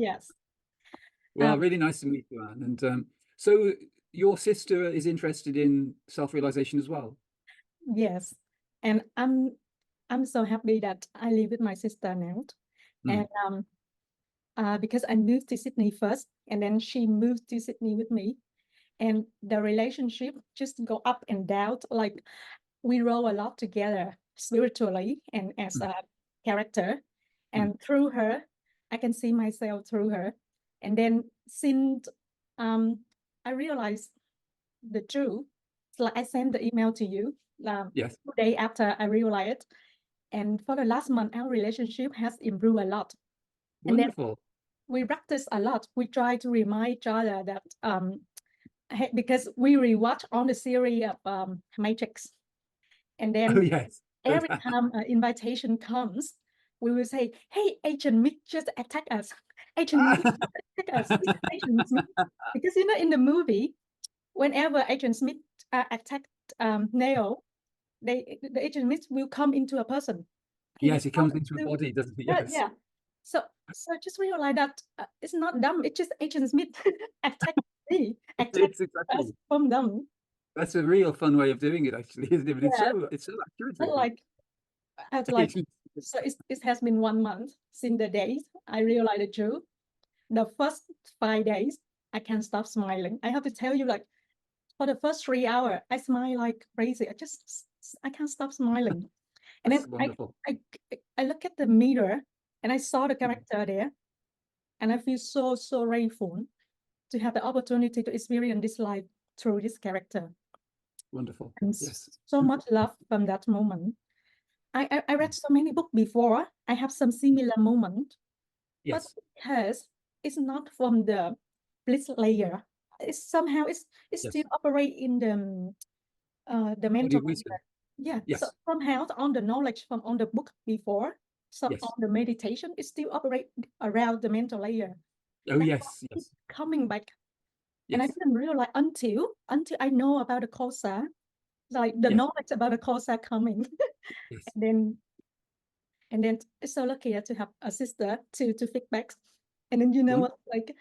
Yes. Well, really nice to meet you, Anne. And so your sister is interested in self-realization as well? Yes. And I'm so happy that I live with my sister now. Mm. And because I moved to Sydney first, and then she moved to Sydney with me. And the relationship just go up and down. Like we roll a lot together spiritually and as Mm. a character. Mm. And through her, I can see myself through her. And then since I realized the truth, it's like I sent the email to you Yes. 2 days after I realized it. And for the last month, our relationship has improved a lot. And then Wonderful. we practice a lot. We try to remind each other that because we rewatch all the series of Matrix, and then Oh, yes. every time an invitation comes, we will say, "Hey, Agent Smith just attack us. Agent Smith attack us. Agent Smith." Because in the movie, whenever Agent Smith attacked Neo, the Agent Smith will come into a person. He will Yes, it come comes into a into body, doesn't it? Yes. yeah. So I just realized that it's not them. It's just Agent Smith attack me, attack It's us exactly. from them. That's a real fun way of doing it, actually, isn't it? But Yeah, it's so accurate, but really. so it has been 1 month since the days I realized the truth. The first 5 days, I can't stop smiling. I have to tell you, like for the first 3 hours, I smile like crazy. I can't stop smiling. And then That's wonderful. I look at the mirror and I saw the character there, and I feel so grateful to have the opportunity to experience this life through this character. Wonderful. And Yes. so much love from that moment. I read so many books before. I have some similar moment, but Yes. because it's not from the bliss layer, it's somehow it's Yes. still operate in the Body mental of layer. wisdom. Yeah, so Yes. somehow on the knowledge from on the book before, so Yes. on the meditation, it still operate around the mental layer. Oh, That's why yes. I keep Yes. coming back. And I Yes. didn't realize until I know about the kosa, like the Yes. knowledge about the kosa coming. Yes. and then and then it's so lucky to have a sister to feedback. And then you know what, like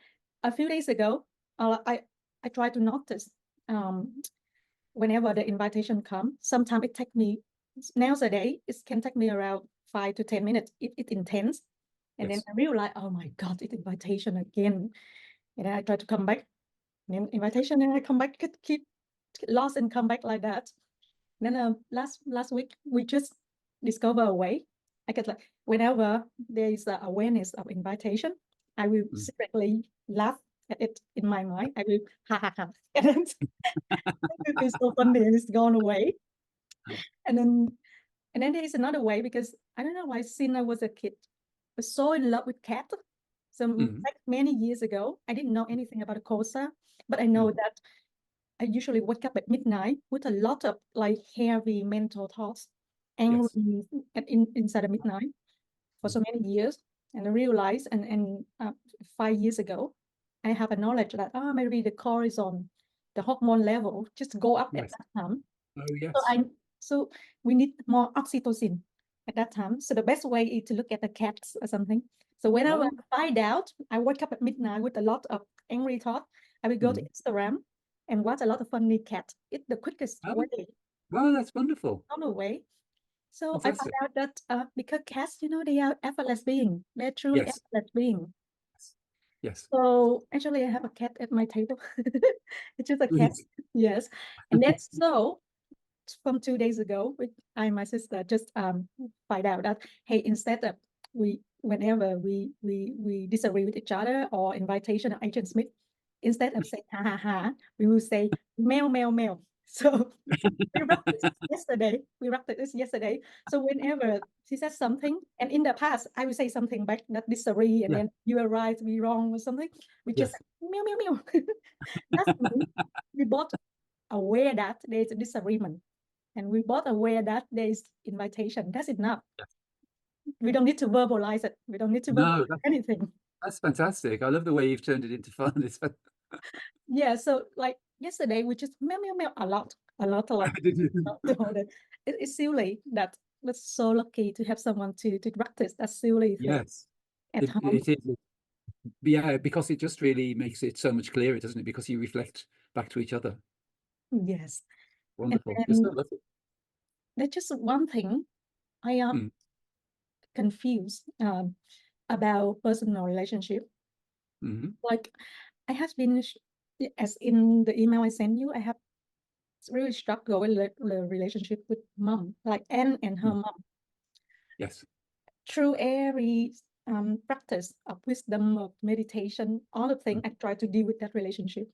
a few days ago, I try to notice whenever the invitation comes. Sometimes it take me nowadays it can take me around 5 to 10 minutes. It's intense, and then Yes. I realize, oh my God, it's invitation again. And then I try to come back, and then invitation, and I come back, keep lost and come back like that. And then last week we just discover a way. I get like whenever there is a awareness of invitation, I will Mm. secretly laugh at it in my mind. I will ha ha ha, and then it feels so funny and it's gone away. And then there is another way because I don't know why since I was a kid, I was so in love with cat. So Mm. like many years ago, I didn't know anything about a kosa, but I know Mm. that I usually wake up at midnight with a lot of like heavy mental thoughts, Yes. angry inside of midnight for so many years. And I realized, and 5 years ago, I have a knowledge that maybe the cortisol, the hormone level, just go up at Yes. that time. Oh, So yes. so we need more oxytocin at that time. So the best way is to look at the cats or something. So whenever Oh. I find out, I wake up at midnight with a lot of angry thoughts. I will go to Mm. Instagram and watch a lot of funny cat. It's the quickest Oh. way, Well, that's wonderful. normal way. So I found Fantastic. out that because cats, they are effortless being. They're truly Yes. effortless being. Yes. So actually, I have a cat at my table. It's just a cat. Please. Yes. And then so from 2 days ago, I and my sister just find out that, hey, instead of whenever we disagree with each other or invitation of Agent Smith, instead of saying ha ha ha, we will say meow meow meow. So we practiced yesterday. We practiced this yesterday. So whenever she says something, and in the past I will say something back that disagree, and Yeah. then you are right, we wrong or something. We just Yes. meow meow meow. That's mean we both aware that there is a disagreement, and we both aware that there is invitation. That's enough. Yes. We don't need to verbalize it. We don't need to No, verbalize anything. that's fantastic. I love the way you've turned it into fun. It's fun. Yeah. So like yesterday, we just meow meow meow a lot, a lot. It's silly that we're so lucky to have someone to practice that silly thing Yes, at it home. is. yeah, because it just really makes it so much clearer, doesn't it? Because you reflect back to each other. Yes. And Wonderful. You're so then lovely. there's just one thing I am Mm. confused about personal relationship. Mhm. Like I have been, as in the email I sent you, I have really struggled with the relationship with mom, like Anne and her Mm. mom. Yes. Through every practice of wisdom, of meditation, all the things I try to deal with that relationship.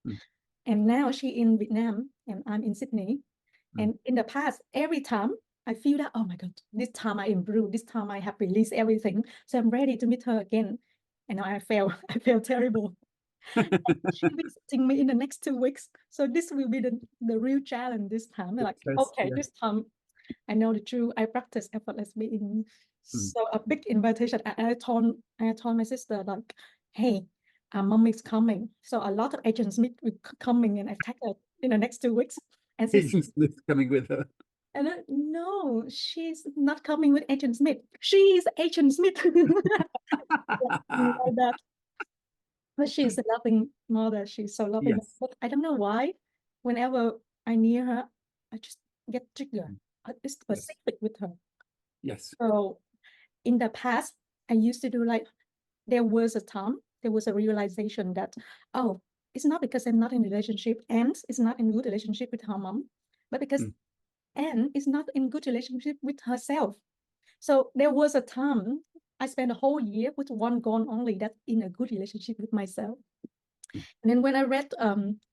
Mm. And now she in Vietnam and I'm in Sydney. Mm. And in the past, every time I feel that, oh my God, this time I improved, this time I have released everything. So I'm ready to meet her again. And now I fail. I feel terrible. She'll be visiting me in the next 2 weeks. So this will be the real challenge this time. Like, Yes, okay, yeah. this time I know the truth. I practice effortless being. Mm. So a big invitation. I told my sister like, hey, mom is coming. So a lot of agents meet with coming and attack her in the next 2 weeks. And she's Agent Smith coming with her. and no, she's not coming with Agent Smith. She's Agent Smith. Like that. But she's a loving mother. She's so loving. Yes. But I don't know why. Whenever I near her, I just get triggered. It's Yes. specific with her. Yes. So in the past, I used to do like, there was a time, there was a realization that, oh, it's not because I'm not in a relationship and it's not in good relationship with her mom, but because Mm. Anne is not in good relationship with herself. So there was a time I spent a whole year with one goal only, that in a good relationship with myself. Mm. And then when I read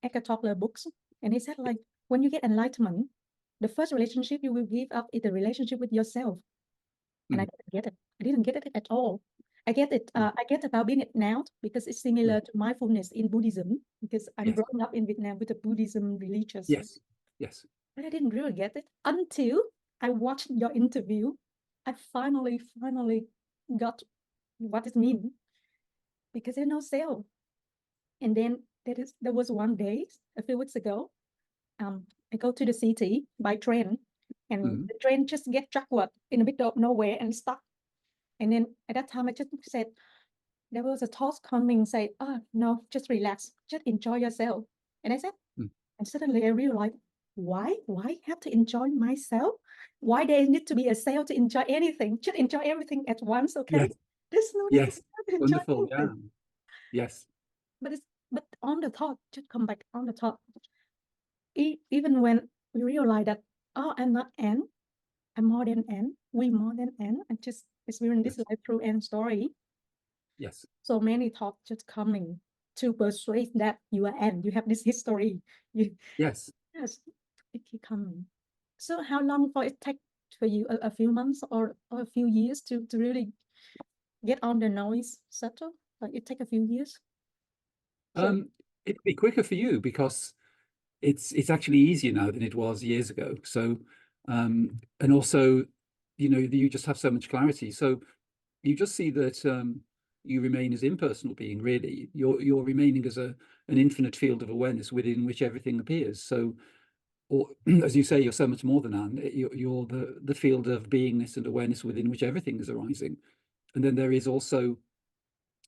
Eckhart Tolle books, and he said like, when you get enlightenment, the first relationship you will give up is the relationship with yourself. And I Mm. didn't get it. I didn't get it at all. I get it. Mm. I get about being it now because it's similar to mindfulness in Buddhism, because I'm Yes. growing up in Vietnam with the Buddhism religious. Yes. Yes. But I didn't really get it until I watched your interview. I finally got what it means, because there's no self. And then there was one day a few weeks ago, I go to the city by train, and Mm. the train just get backward in the middle of nowhere and stuck. And then at that time, I just said, there was a thought coming, say, oh, no, just relax, just enjoy yourself. And I said, Mm. and suddenly I realized, why have to enjoy myself? Why there need to be a sale to enjoy anything? Just enjoy everything at once, okay? Yes. There's no need Yes. to enjoy Wonderful. Yeah. anything. Yes. But on the thought, just come back on the thought. Even when we realize that, oh, I'm not Anne, I'm more than Anne, we more than Anne, and just experience Yes. this life through Anne's story. Yes. So many thoughts just coming to persuade that you are Anne, you have this history. Yes. Yes, it keep coming. So how long for it take for you? A few months or a few years to really get on the noise settle? Like it take a few years? So It'd be quicker for you because it's actually easier now than it was years ago. So, and also, you just have so much clarity. So you just see that you remain as impersonal being, really. You're remaining as an infinite field of awareness within which everything appears. So, or as you say, you're so much more than Anne. You're the field of beingness and awareness within which everything is arising. And then there is also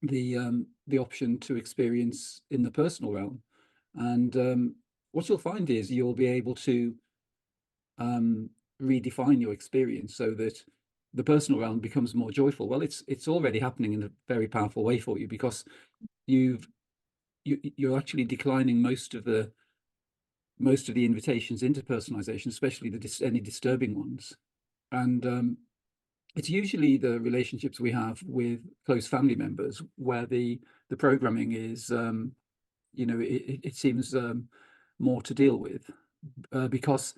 the option to experience in the personal realm. And what you'll find is you'll be able to redefine your experience so that the personal realm becomes more joyful. Well, it's already happening in a very powerful way for you, because you're actually declining most of the invitations into personalization, especially any disturbing ones. And it's usually the relationships we have with close family members where the programming is it seems more to deal with, because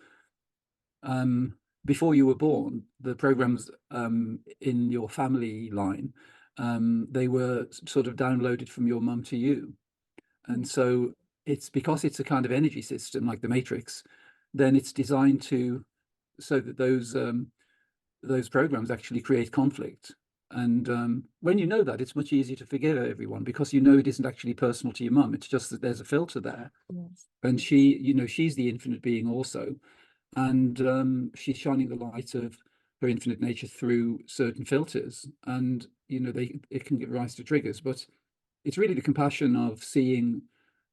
before you were born, the programs in your family line, they were sort of downloaded from your mum to you. And so it's because it's a kind of energy system like the Matrix, then it's designed so that those programs actually create conflict. And when you know that, it's much easier to forgive everyone, because you know it isn't actually personal to your mum. It's just that there's a filter there. yes. And she's the infinite being also. And she's shining the light of her infinite nature through certain filters. And it can give rise to triggers. But it's really the compassion of seeing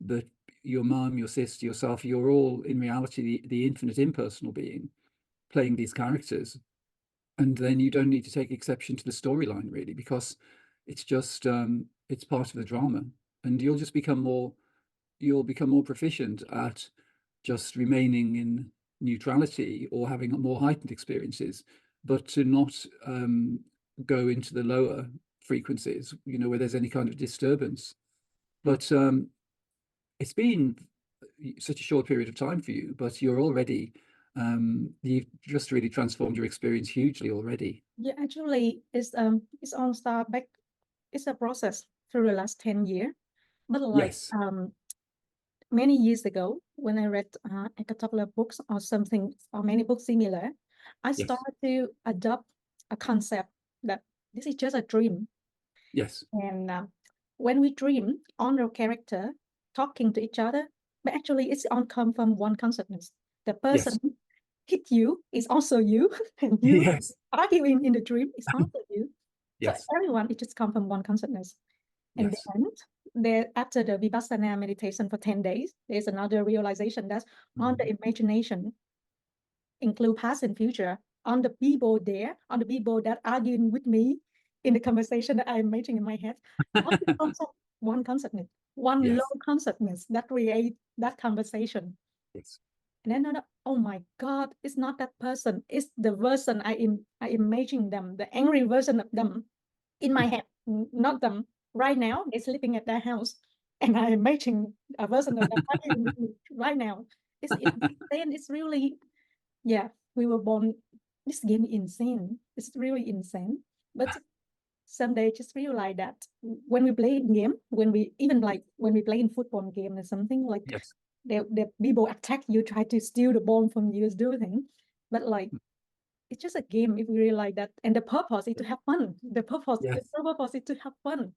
that your mum, your sister, yourself, you're all in reality the infinite impersonal being playing these characters. And then you don't need to take exception to the storyline really, because it's just it's part of the drama. And you'll become more proficient at just remaining in neutrality or having more heightened experiences, but to not go into the lower frequencies, where there's any kind of disturbance. But it's been such a short period of time for you, but you've just really transformed your experience hugely already. Yeah, actually, it's on start back. It's a process through the last 10 years. But like Yes, many years ago, when I read a couple of books or something, or many books similar, I yes, started to adopt a concept that this is just a dream. yes, And when we dream on our character talking to each other, but actually it's all come from one consciousness. The person yes, hit you is also you, and you yes, arguing in the dream is also you. So yes, everyone, it just come from one consciousness. And yes, then there, after the Vipassana meditation for 10 days, there's another realization that on the imagination, include past and future, on the people there, on the people that arguing with me in the conversation that I'm making in my head, all the concept, one consciousness, one low yes, consciousness that create that conversation. yes, And then another, oh my God, it's not that person. It's the version I imagine them, the angry version of them in my head, not them. Right now, they're sleeping at their house, and I imagine a version of them arguing with me right now. It's insane. It's really, yeah, we were born. This game is insane. It's really insane. But someday just realize that when we play in game, when we even like when we play in football game or something like yes, the people attack you, try to steal the ball from you, do things. But like it's just a game if we realize that. And the purpose is to have fun. The yes, purpose is to have fun.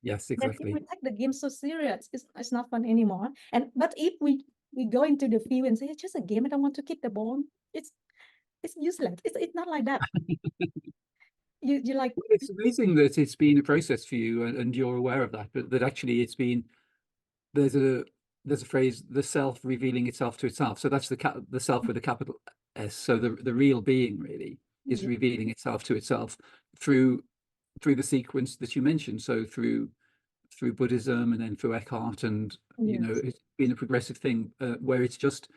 yes, Then if we exactly. take the game so serious, it's not fun anymore. And but if we go into the field and say it's just a game, I don't want to kick the ball, it's it's useless. It's not like that. You like Well, it's amazing that it's been a process for you, and you're aware of that, but that actually there's a there's a phrase, the self revealing itself to itself. So that's the self with a capital S. So the real being really is yeah, revealing itself to itself through the sequence that you mentioned. So through Buddhism and then through Eckhart, and yes, it's been a progressive thing where it's just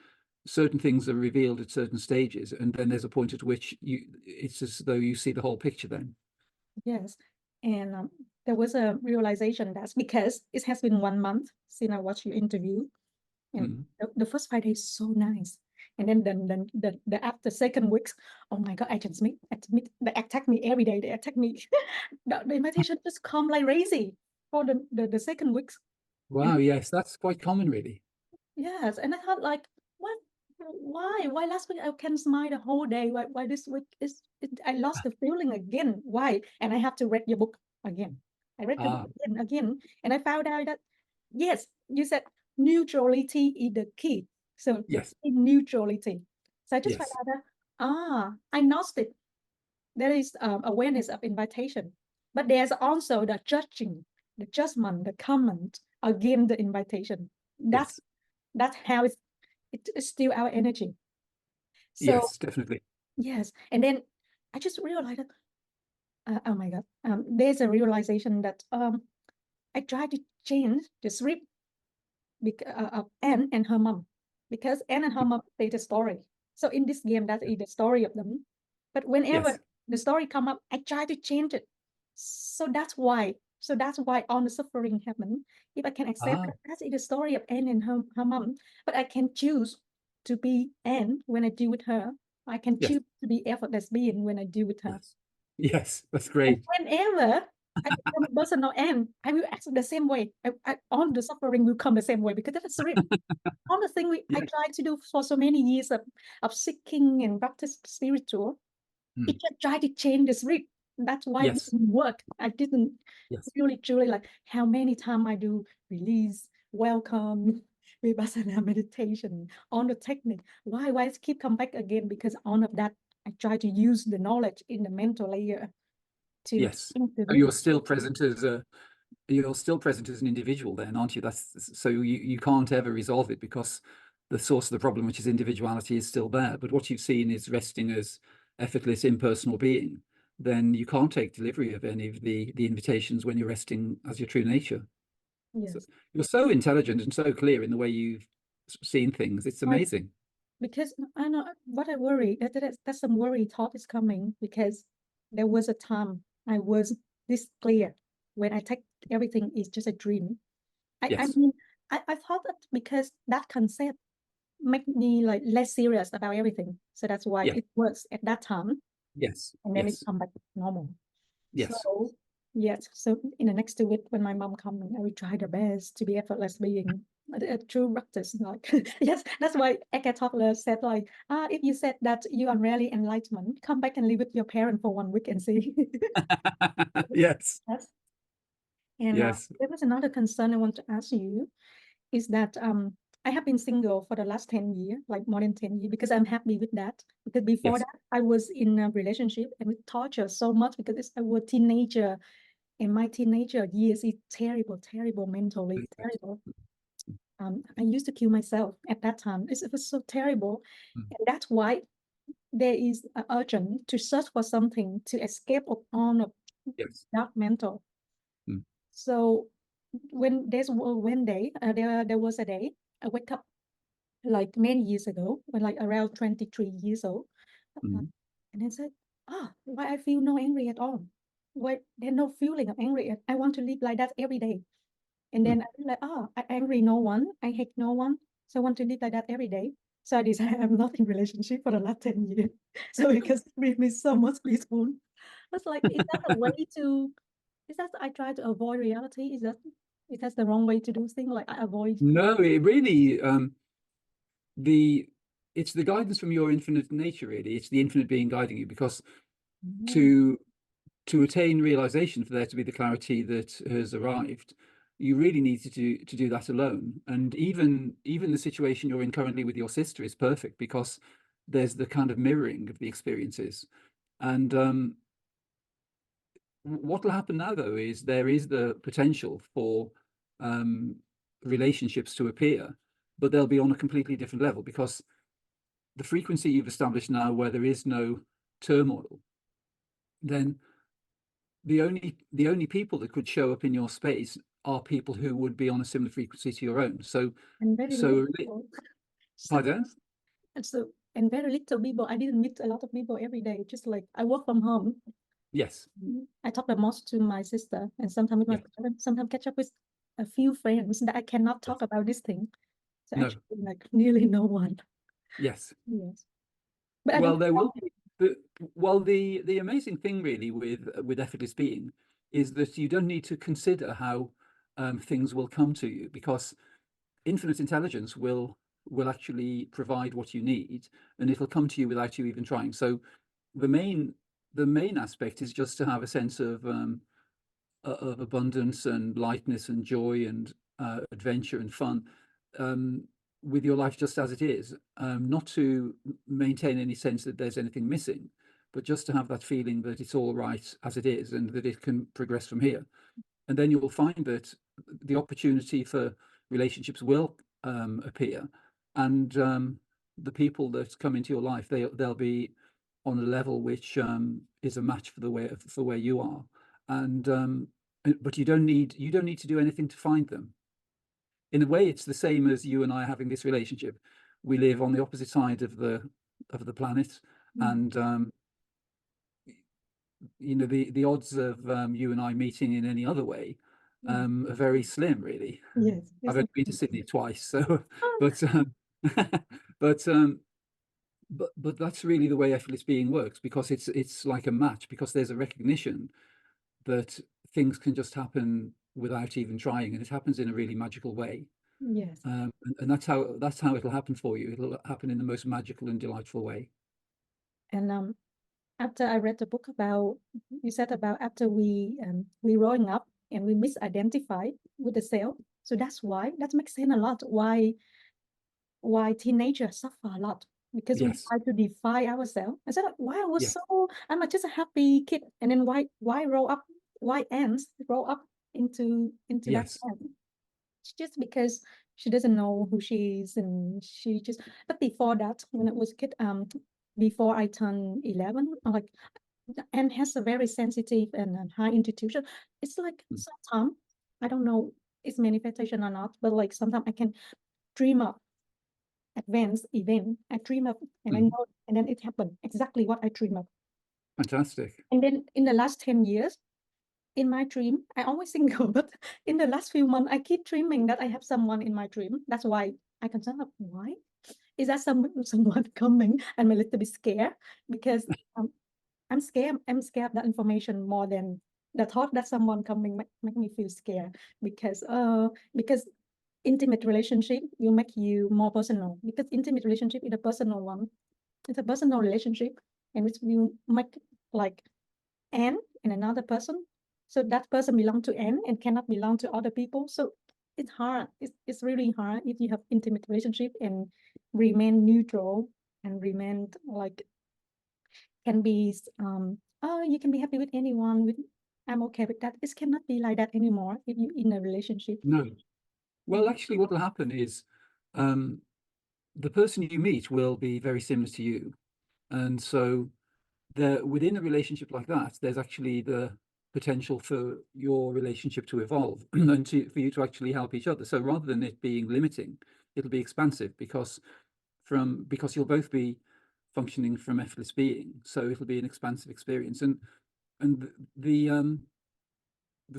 certain things are revealed at certain stages, and then there's a point at which it's as though you see the whole picture then. yes. And there was a realization that's because it has been 1 month since I watched your interview. And Mm. the first 5 days so nice, and then the after second weeks, oh my God, I just admit they attack me every day. They attack me. The invitation just come like crazy for the second weeks. And Wow, yes, that's quite common really. yes, and I thought like, what? Why last week I can smile the whole day? Why this week I lost the feeling again? Why? And I have to read your book again. I read your book Ah, again, and I found out that yes, you said neutrality is the key. So the yes, key neutrality. So I just found yes, out that I lost it. There is awareness of invitation, but there's also the judging, the judgment, the comment against the invitation. That's yes, that's how it's still our energy. So yes, definitely. yes, and then I just realized that oh my God, there's a realization that I try to change the script of Anne and her mom, because Anne and her mom say the story. So in this game, that is the story of them. But whenever Yes. the story come up, I try to change it. So that's why. So that's why all the suffering happen. If I can accept Ah, that that's the story of Anne and her mom, but I can choose to be Anne when I deal with her. I can yes, choose to be effortless being when I deal with her. yes, yes, that's And great. whenever I become a person of Anne, I will act the same way. All the suffering will come the same way because that's the all the thing I Yeah. tried to do for so many years of seeking and practice spiritual, it Mm. just tried to change the script. That's why it Yes, didn't work. I didn't yes, really truly like how many times I do release, welcome, vipassana meditation, on the technique. Why it keep come back again? Because all of that I try to use the knowledge in the mental layer to yes. change the So you're rhythm. still present as you're still present as an individual then, aren't you? That's so you can't ever resolve it because the source of the problem, which is individuality, is still there. But what you've seen is resting as effortless, impersonal being. Then you can't take delivery of any of the invitations when you're resting as your true nature. So Yes. you're so intelligent and so clear in the way you've seen things. It's Right. amazing. Because I know what I worry, that's some worry thought is coming because there was a time I was this clear when I take everything is just a dream. I Yes. mean, I thought that because that concept make me like less serious about everything. So that's why Yeah. it works at that time Yes. and then it Yes. come back normal. Yes. So yes, so in the next 2 weeks when my mom comes, I will try the best to be effortless being a true practice. Like yes, that's why Eckhart Tolle said like, if you said that you are really enlightenment, come back and live with your parent for 1 week and see. Yes. Yes. And Yes. there was another concern I want to ask you is that I have been single for the last 10 years, like more than 10 years, because I'm happy with that. Because before Yes. that, I was in a relationship and it tortured so much because I was a teenager. And my teenager years is terrible, terrible mentally, Yes. terrible. I used to kill myself at that time. It was so terrible. Mm. And that's why there is an urgent to search for something to escape on a Yes. dark mental. Mm. So when there's one day, there was a day I wake up like many years ago, when like around 23 years old, Mm. and then said, why I feel no angry at all? Why there's no feeling of angry? I want to live like that every day. And Mm. then I feel like, I angry no one, I hate no one, so I want to live like that every day. So I decided I'm not in relationship for the last 10 years. So because it brings me so much peaceful. It's like, is that a way to, is that I try to avoid reality? Is that the wrong way to do things? Like I avoid. No, it really the it's the guidance from your infinite nature, really. It's the infinite being guiding you because Mm, to to attain realization, for there to be the clarity that has arrived, you really need to do that alone. And even the situation you're in currently with your sister is perfect because there's the kind of mirroring of the experiences. And what will happen now, though, is there is the potential for um, relationships to appear, but they'll be on a completely different level because the frequency you've established now, where there is no turmoil, then the only people that could show up in your space are people who would be on a similar frequency to your own. So, and very so little. So, pardon? so, and very little people. I didn't meet a lot of people every day. Just like I work from home. Yes, I talk the most to my sister, and sometimes with my yes, parents. Sometimes catch up with a few friends that I cannot yes. talk about this thing. So No, actually, like nearly no one. yes. Yes, but I don't Well, there will know. be. The amazing thing really with effortless being is that you don't need to consider how things will come to you because infinite intelligence will actually provide what you need, and it'll come to you without you even trying. So the main the main aspect is just to have a sense of abundance and lightness and joy and adventure and fun um, with your life just as it is, not to maintain any sense that there's anything missing, but just to have that feeling that it's all right as it is and that it can progress from here. And then you'll find that the opportunity for relationships will appear, and the people that come into your life, they'll be on a level which is a match for where you are, and but you don't need to do anything to find them. In a way, it's the same as you and I having this relationship. We live on the opposite side of the planet, Mm, and the odds of you and I meeting in any other way mm. are very slim, really. Yes, I've yes. only been to Sydney twice, so but but but that's really the way effortless being works because it's like a match because there's a recognition that things can just happen without even trying, and it happens in a really magical way. Yes. And that's how it'll happen for you. It'll happen in the most magical and delightful way. And after I read the book about you said about after we growing up and we misidentify with the self. So that's why that makes sense a lot. Why teenagers suffer a lot because we Yes, try to define ourselves. I said, why I was yes, so I'm just a happy kid, and then why grow up? Why ants grow up into that Yes. sense. It's just because she doesn't know who she is, and she just. But before that, when I was a kid, before I turned 11, like, and has a very sensitive and high intuition. It's like Mm. sometimes I don't know it's manifestation or not, but like sometimes I can dream of advanced event. I dream of, and I Mm. know, and then it happened exactly what I dream of. Fantastic. And then in the last 10 years, in my dream, I always single, but in the last few months, I keep dreaming that I have someone in my dream. That's why I can tell why. Is that someone coming? I'm a little bit scared because I'm scared. I'm scared of that information more than the thought that someone coming make me feel scared because intimate relationship will make you more personal, because intimate relationship is a personal one. It's a personal relationship, and which will make like Anne and another person. So that person belong to Anne and cannot belong to other people. So it's hard. It's really hard if you have intimate relationship and remain neutral and remain like can be oh, you can be happy with anyone with I'm okay with that. It cannot be like that anymore if you in a relationship. No. Well, actually, what will happen is um, the person you meet will be very similar to you. And so within a relationship like that, there's actually the potential for your relationship to evolve and for you to actually help each other. So rather than it being limiting, it'll be expansive because you'll both be functioning from effortless being. So it'll be an expansive experience. And the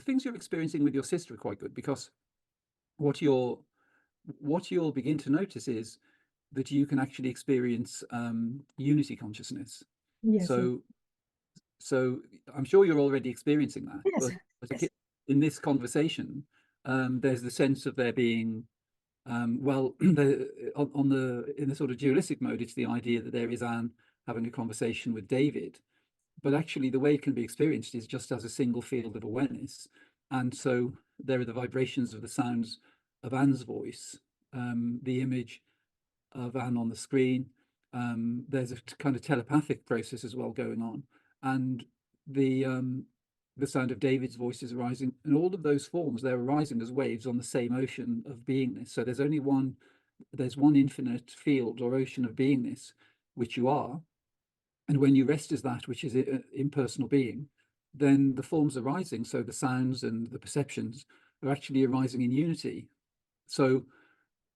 things you're experiencing with your sister are quite good, because what you'll begin to notice is that you can actually experience unity consciousness. Yes, yes, So so I'm sure you're already experiencing that, yes, but yes, in this conversation, there's the sense of there being well, on the in the sort of dualistic mode, it's the idea that there is Anne having a conversation with David, but actually the way it can be experienced is just as a single field of awareness. And so there are the vibrations of the sounds of Anne's voice, the image of Anne on the screen. There's a kind of telepathic process as well going on, and the um, the sound of David's voice is arising, and all of those forms, they're arising as waves on the same ocean of beingness. So there's one infinite field or ocean of beingness, which you are, and when you rest as that, which is impersonal being, then the forms arising, so the sounds and the perceptions, are actually arising in unity. So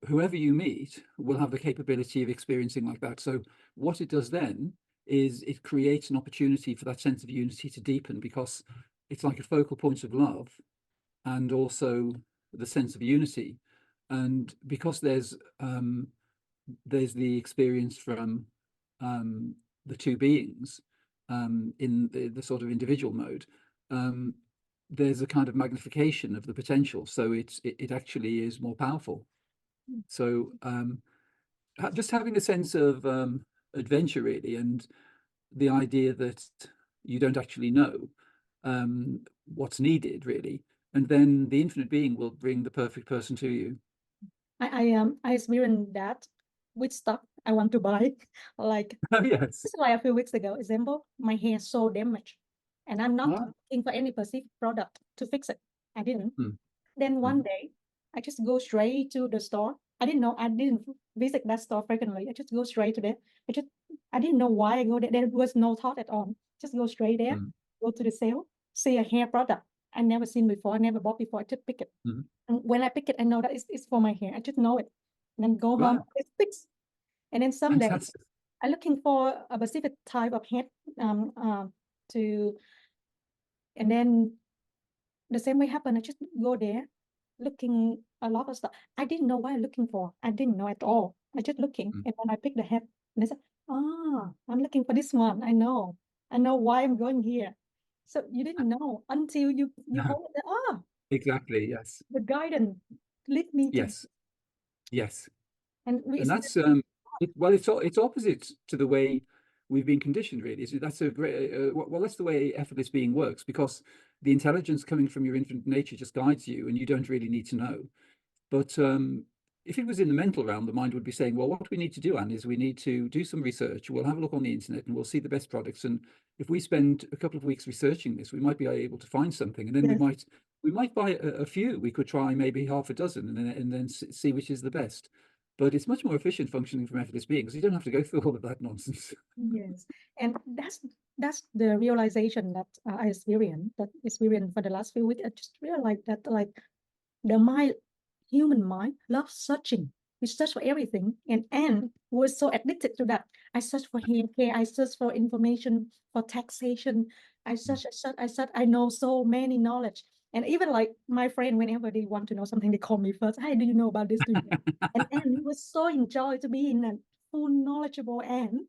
whoever you meet will have the capability of experiencing like that. So what it does then is it creates an opportunity for that sense of unity to deepen, because it's like a focal point of love and also the sense of unity. And because there's the experience from the two beings in the sort of individual mode, um, there's a kind of magnification of the potential. So it actually is more powerful. So just having a sense of adventure, really, and the idea that you don't actually know what's needed, really, and then the infinite being will bring the perfect person to you. I experienced that with stuff I want to buy. Like Oh, yes. this is like a few weeks ago. Example, my hair so damaged, and I'm not Ah, looking for any specific product to fix it. I didn't. mm, Then one mm, day, I just go straight to the store. I didn't know. I didn't visit that store frequently. I just go straight to there. I didn't know why I go there. There was no thought at all. Just go straight there. mm, Go to the sale. See a hair product I never seen before. I never bought before. I just pick it. mm. And when I pick it, I know that it's for my hair. I just know it. And then go home. Wow, It's fixed. And then some days fantastic. I'm looking for a specific type of hair um, uh, to, and then the same way happened. I just go there looking a lot of stuff. I didn't know what I'm looking for. I didn't know at all. I just looking, Mm. and then I picked the hat, and I said, "Ah, I'm looking for this one. I know. I know why I'm going here." So you didn't know until you No, hold it. Ah, exactly. Yes, the guidance lead me to, yes, yes. and we And experience. that's well, it's opposite to the way we've been conditioned, really. So that's a great well, that's the way effortless being works, because the intelligence coming from your infinite nature just guides you, and you don't really need to know. But if it was in the mental realm, the mind would be saying, well, what we need to do, Anne, is we need to do some research. We'll have a look on the internet and we'll see the best products. And if we spend a couple of weeks researching this, we might be able to find something. And then we Yes, might we might buy a few. We could try maybe half a dozen and then see which is the best. But it's much more efficient functioning from effortless being because you don't have to go through all of that nonsense. Yes, and that's the realization that I experienced for the last few weeks. I just realized that like the mind, human mind, loves searching. We search for everything, and we're so addicted to that. I search for healthcare. I search for information, for taxation. I know so many knowledge. And even like my friend, whenever they want to know something, they call me first. Hey, do you know about this? Do you know? And it was so enjoy to be in a full knowledgeable and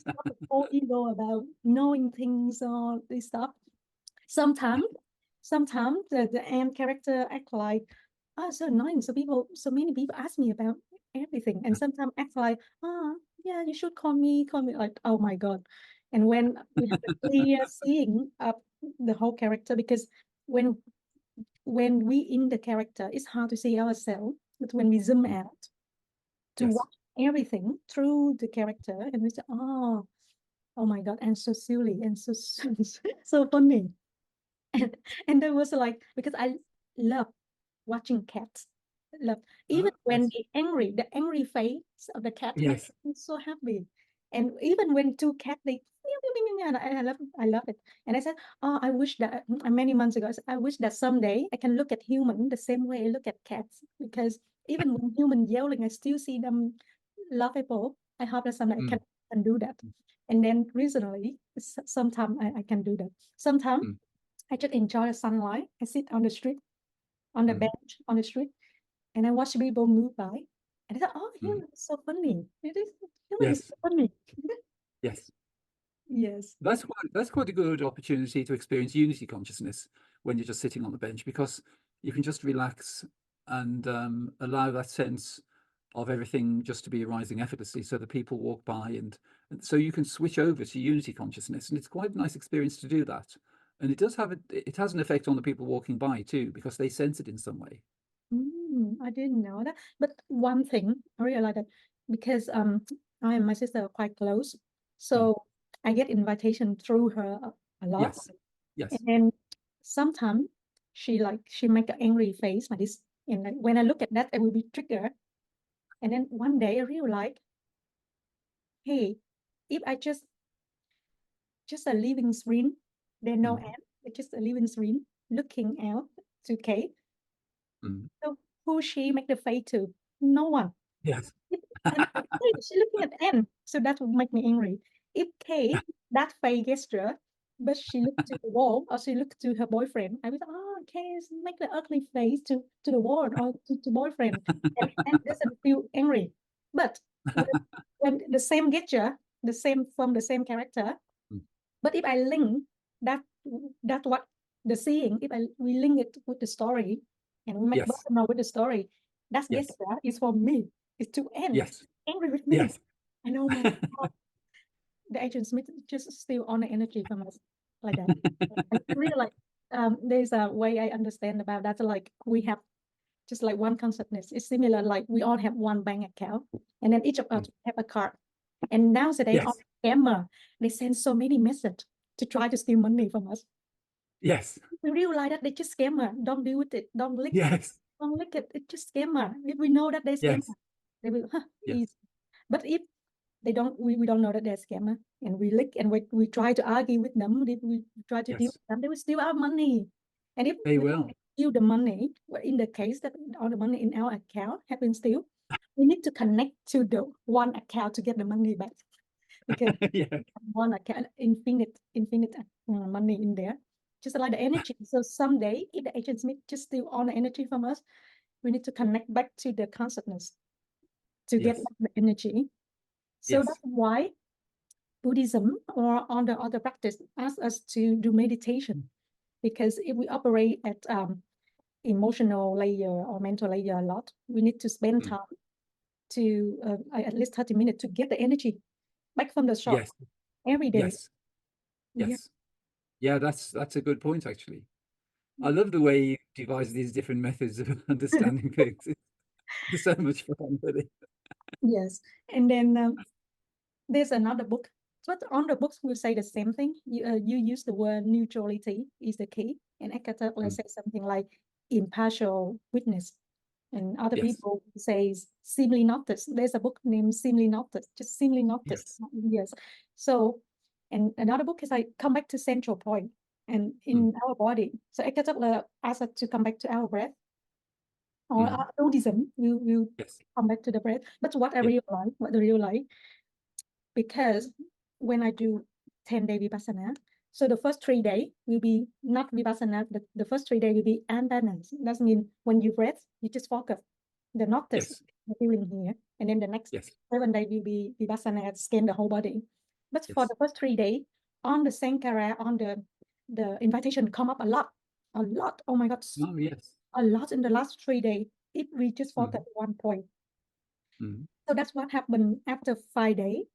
not the whole ego about knowing things or this stuff. Sometimes, sometimes the end character act like, oh, so annoying. So many people ask me about everything, and sometimes act like, oh, yeah, you should call me. Like, oh my God. And when we have a clear seeing of the whole character, because when we in the character, it's hard to see ourselves. But when we zoom out to Yes. watch everything through the character, and we say, oh my God, and so silly and so so funny. And there was like, because I love watching cats. Love even when Yes. the angry face of the cat makes Yes. me so happy. And even when two cats they meow, meow, meow, meow, and I love it. And I said, oh, I wish that many months ago, I said, I wish that someday I can look at human the same way I look at cats, because even when human yelling, I still see them lovable. I hope that someday I Mm, can do that. And then recently, sometimes I can do that. Sometimes mm, I just enjoy the sunlight. I sit on the street, on the mm, bench, on the street, and I watch people move by. And I thought, oh, mm. human is so funny. Human is Yes. so funny. Yes. Yes. That's quite a good opportunity to experience unity consciousness when you're just sitting on the bench, because you can just relax and allow that sense of everything just to be arising effortlessly, so that people walk by and so you can switch over to unity consciousness, and it's quite a nice experience to do that. And it has an effect on the people walking by too, because they sense it in some way. I didn't know that. But one thing I realized that, because I and my sister are quite close, Mm. so I get invitation through her a lot. Yes. And Yes. then sometimes she make an angry face like this. And then when I look at that, I will be triggered. And then one day I realized, hey, if I just a living screen, there's no Mm. end. It's just a living screen looking out to Kate. Mm. So who she make the face to? No one. Yes. And hey, she's looking at Anne, so that would make me angry. If Kay, that face gesture, but she looked to the wall or she looked to her boyfriend, I would, oh, Kay, make the ugly face to the wall or to boyfriend, and Anne doesn't feel angry. But when, when the same gesture, the same from the same character, Mm. but if I link that what the seeing, if we link it with the story and we make Yes. personal with the story, that Yes. gesture is for me. It's to end Yes. angry with me. Yes. I know my God, the agent Smith just steal all the energy from us like that. I really like there's a way I understand about that. Like we have just like one consciousness. It's similar, like we all have one bank account, and then each of us Mm. have a card. And nowadays, all Yes. scammer, they send so many messages to try to steal money from us. Yes. We realize that they just scammer. Don't do with it. Don't lick it. Yes. Don't lick it. It's just scammer. If we know that they scammer, Yes. they will, huh, Yes. easy. But if they don't, we don't know that they're scammer, and we lick and we try to argue with them, if we try to deal Yes. with them, they will steal our money. And if They we will. steal the money, well, in the case that all the money in our account have been steal, we need to connect to the one account to get the money back, because Yeah. one account infinite money in there, just like the energy. So someday, if the agents need just steal all the energy from us, we need to connect back to the consciousness to get Yes. back the energy. So Yes. that's why Buddhism or other practice asks us to do meditation, because if we operate at emotional layer or mental layer a lot, we need to spend Mm. time to at least 30 minutes to get the energy back from the source Yes. every day. Yes. Yeah. Yes. Yeah, that's a good point, actually. I love the way you devise these different methods of understanding things. It's so much fun, really. Yes. And then there's another book But on the books will say the same thing. You use the word neutrality is the key, and Eckhart Tolle Mm. say something like impartial witness, and other Yes. people says seemly notice. There's a book named Seemly Notice, just seemly notice. Yes. Yes. So, and another book is like come back to central point and in our body. So Eckhart Tolle asks us to come back to our breath. Or Buddhism, you Yes. come back to the breath. But what I Yeah. realize, what I realize, because when I do 10-day Vipassana, so the first 3 days will be not Vipassana, the first 3 days will be unbalanced. That means when you breathe, you just focus, the notice, Yes. the feeling here. And then the next Yes. 7 days will be Vipassana, scan the whole body. But for Yes. the first 3 days, on the Sankara, on the invitation come up a lot. Oh my God, Oh, yes. a lot in the last 3 days. If we just focus one point. So that's what happened after 5 days.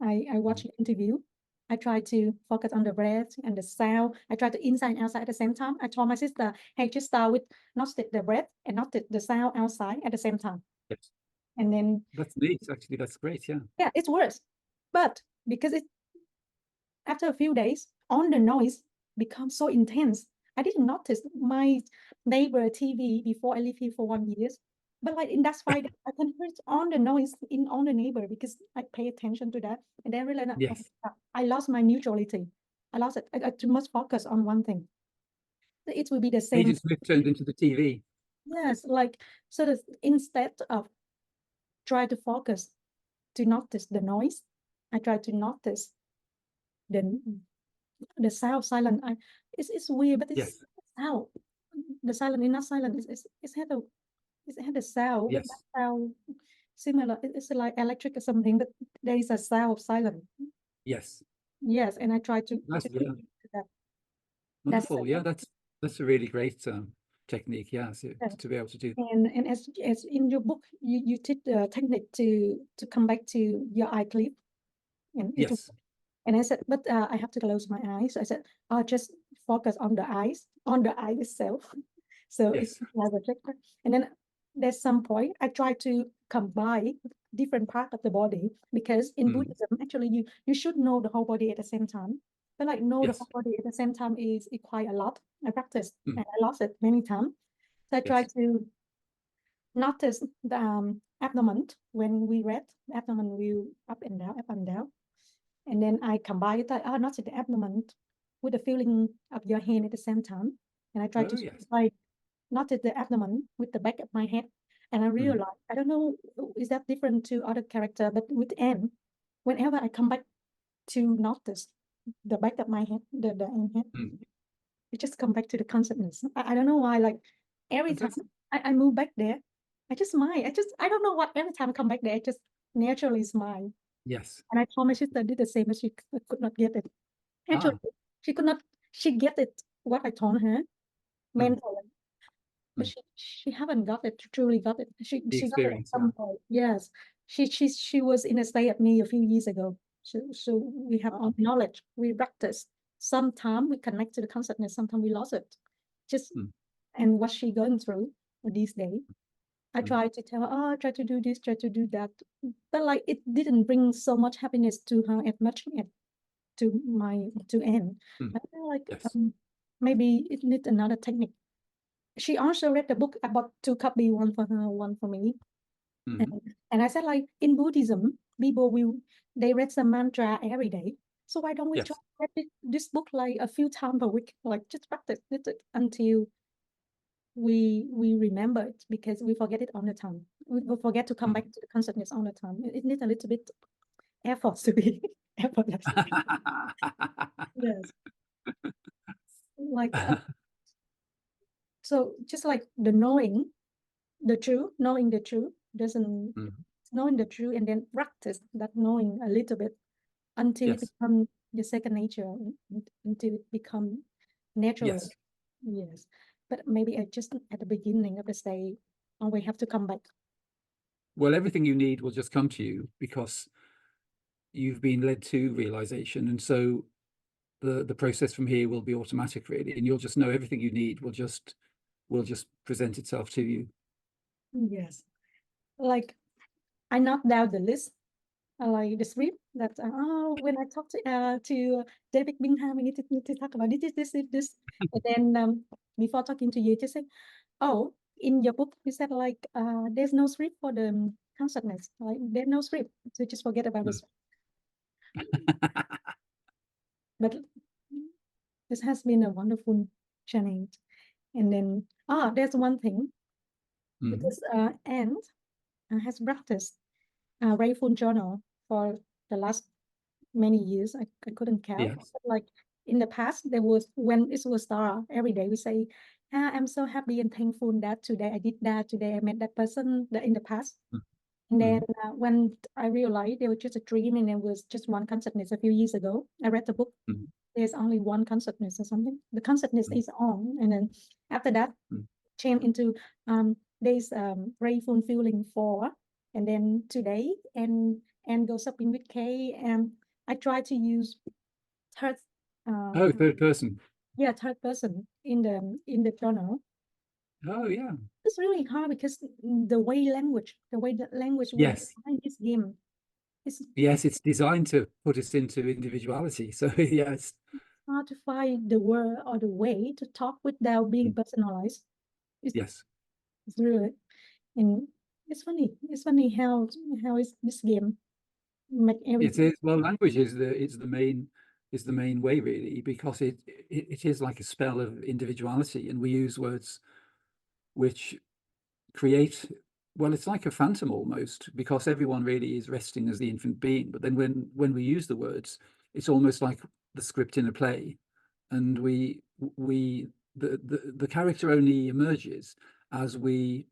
I watched the interview. I tried to focus on the breath and the sound. I tried to inside and outside at the same time. I told my sister, hey, just start with not the breath and not the sound outside at the same time. Yes. And then That's neat. Actually, that's great. Yeah. yeah, it's worse. But because after a few days, all the noise becomes so intense. I didn't notice my neighbor TV before I live here for 1 year. But like in that 5 days, I can hear all the noise in all the neighbor because I pay attention to that. And then really, Yes. I lost my neutrality. I lost it. I too much focus on one thing. It will be the same. Agent Smith turned into the TV. Yes, like so that instead of try to focus to notice the noise, I try to notice the sound silent. It's weird, but it's Yes. sound. The silent is not silent. It had a sound, but that Yes. sound similar. It's like electric or something, but there is a sound of silence. Yes. Yes, and I try to That's, keep yeah. that. That's Wonderful. Yeah, that's a really great technique. Yeah, so to be able to do. and as in your book, you teach the technique to come back to your eye clip, and it. Yes. And I said, but I have to close my eyes. So I said, I'll just focus on the eyes, on the eye itself. So it's Yes. like a projector. And then there's some point I try to combine different part of the body because in Buddhism, actually you should know the whole body at the same time. But like know the Yes. whole body at the same time is quite a lot. I practiced and I lost it many times. So I try Yes. to notice the abdomen when we read. The abdomen will up and down. And then I combine it, not the abdomen with the feeling of your hand at the same time. And I try to Oh, yes. like not the abdomen with the back of my head. And I realized, I don't know, is that different to other character, but with Anne, whenever I come back to notice the back of my head, the Anne head, it just come back to the consciousness. I don't know why, like every time I move back there, I just smile. I don't know what, every time I come back there, I just naturally smile. Yes. And I told my sister did the same, but she could not get it. Actually, she could not, she get it, what I told her mentally, but she haven't got it, truly got it. She got it at experience. some point. Yes. She was in a stay at me a few years ago. So we have our knowledge, we practice. Sometimes we connect to the consciousness, sometimes we lost it. Just and what she going through these days. I try to tell her, oh, try to do this, try to do that. But like it didn't bring so much happiness to her as much as to Anne. I feel like Yes. maybe it needs another technique. She also read the book. I bought 2 copies, one for her, one for me. And I said, like in Buddhism, people they read some mantra every day. So why don't we Yes. try to read this book like a few times per week? Like just practice it until we remember it, because we forget it all the time. We forget to come back to the consciousness all the time. It needs a little bit effort to be effortless. Yes. Like so just like the knowing the truth doesn't knowing the truth and then practice that knowing a little bit until it becomes your second nature, until it becomes natural. Yes. Yes. But maybe just at the beginning of the stay, we have to come back. Well, everything you need will just come to you because you've been led to realization, and so the process from here will be automatic, really, and you'll just know everything you need will just present itself to you. Yes. Like I knocked down the list like the script that when I talk to David Bingham, we need to talk about this. And then before talking to you, just say, oh, in your book you said like there's no script for the consciousness, like there's no script, so just forget about this. But this has been a wonderful challenge. And then there's one thing, because Anne has practiced Rayful Journal for the last many years. I couldn't count. Yes. But like in the past, there was, when it was start every day, we say, I'm so happy and thankful that today I did that, today I met that person in the past. And then when I realized there was just a dream and there was just one consciousness a few years ago, I read the book. There's only one consciousness or something. The consciousness is on. And then after that, change into there's grateful feeling for, and then today and go shopping with Kay, and I try to use third Third person. yeah, third person in the journal. Oh yeah. It's really hard because the way the language was Yes. behind this game is Yes, it's designed to put us into individuality. So yes. hard to find the word or the way to talk without being personalized. Yes. It's really, and it's funny. It's funny how is this game make It everything. is. Well, language is the main way really, because it is like a spell of individuality, and we use words which create, well, it's like a phantom almost, because everyone really is resting as the infinite being. But then when we use the words, it's almost like the script in a play, and the character only emerges as we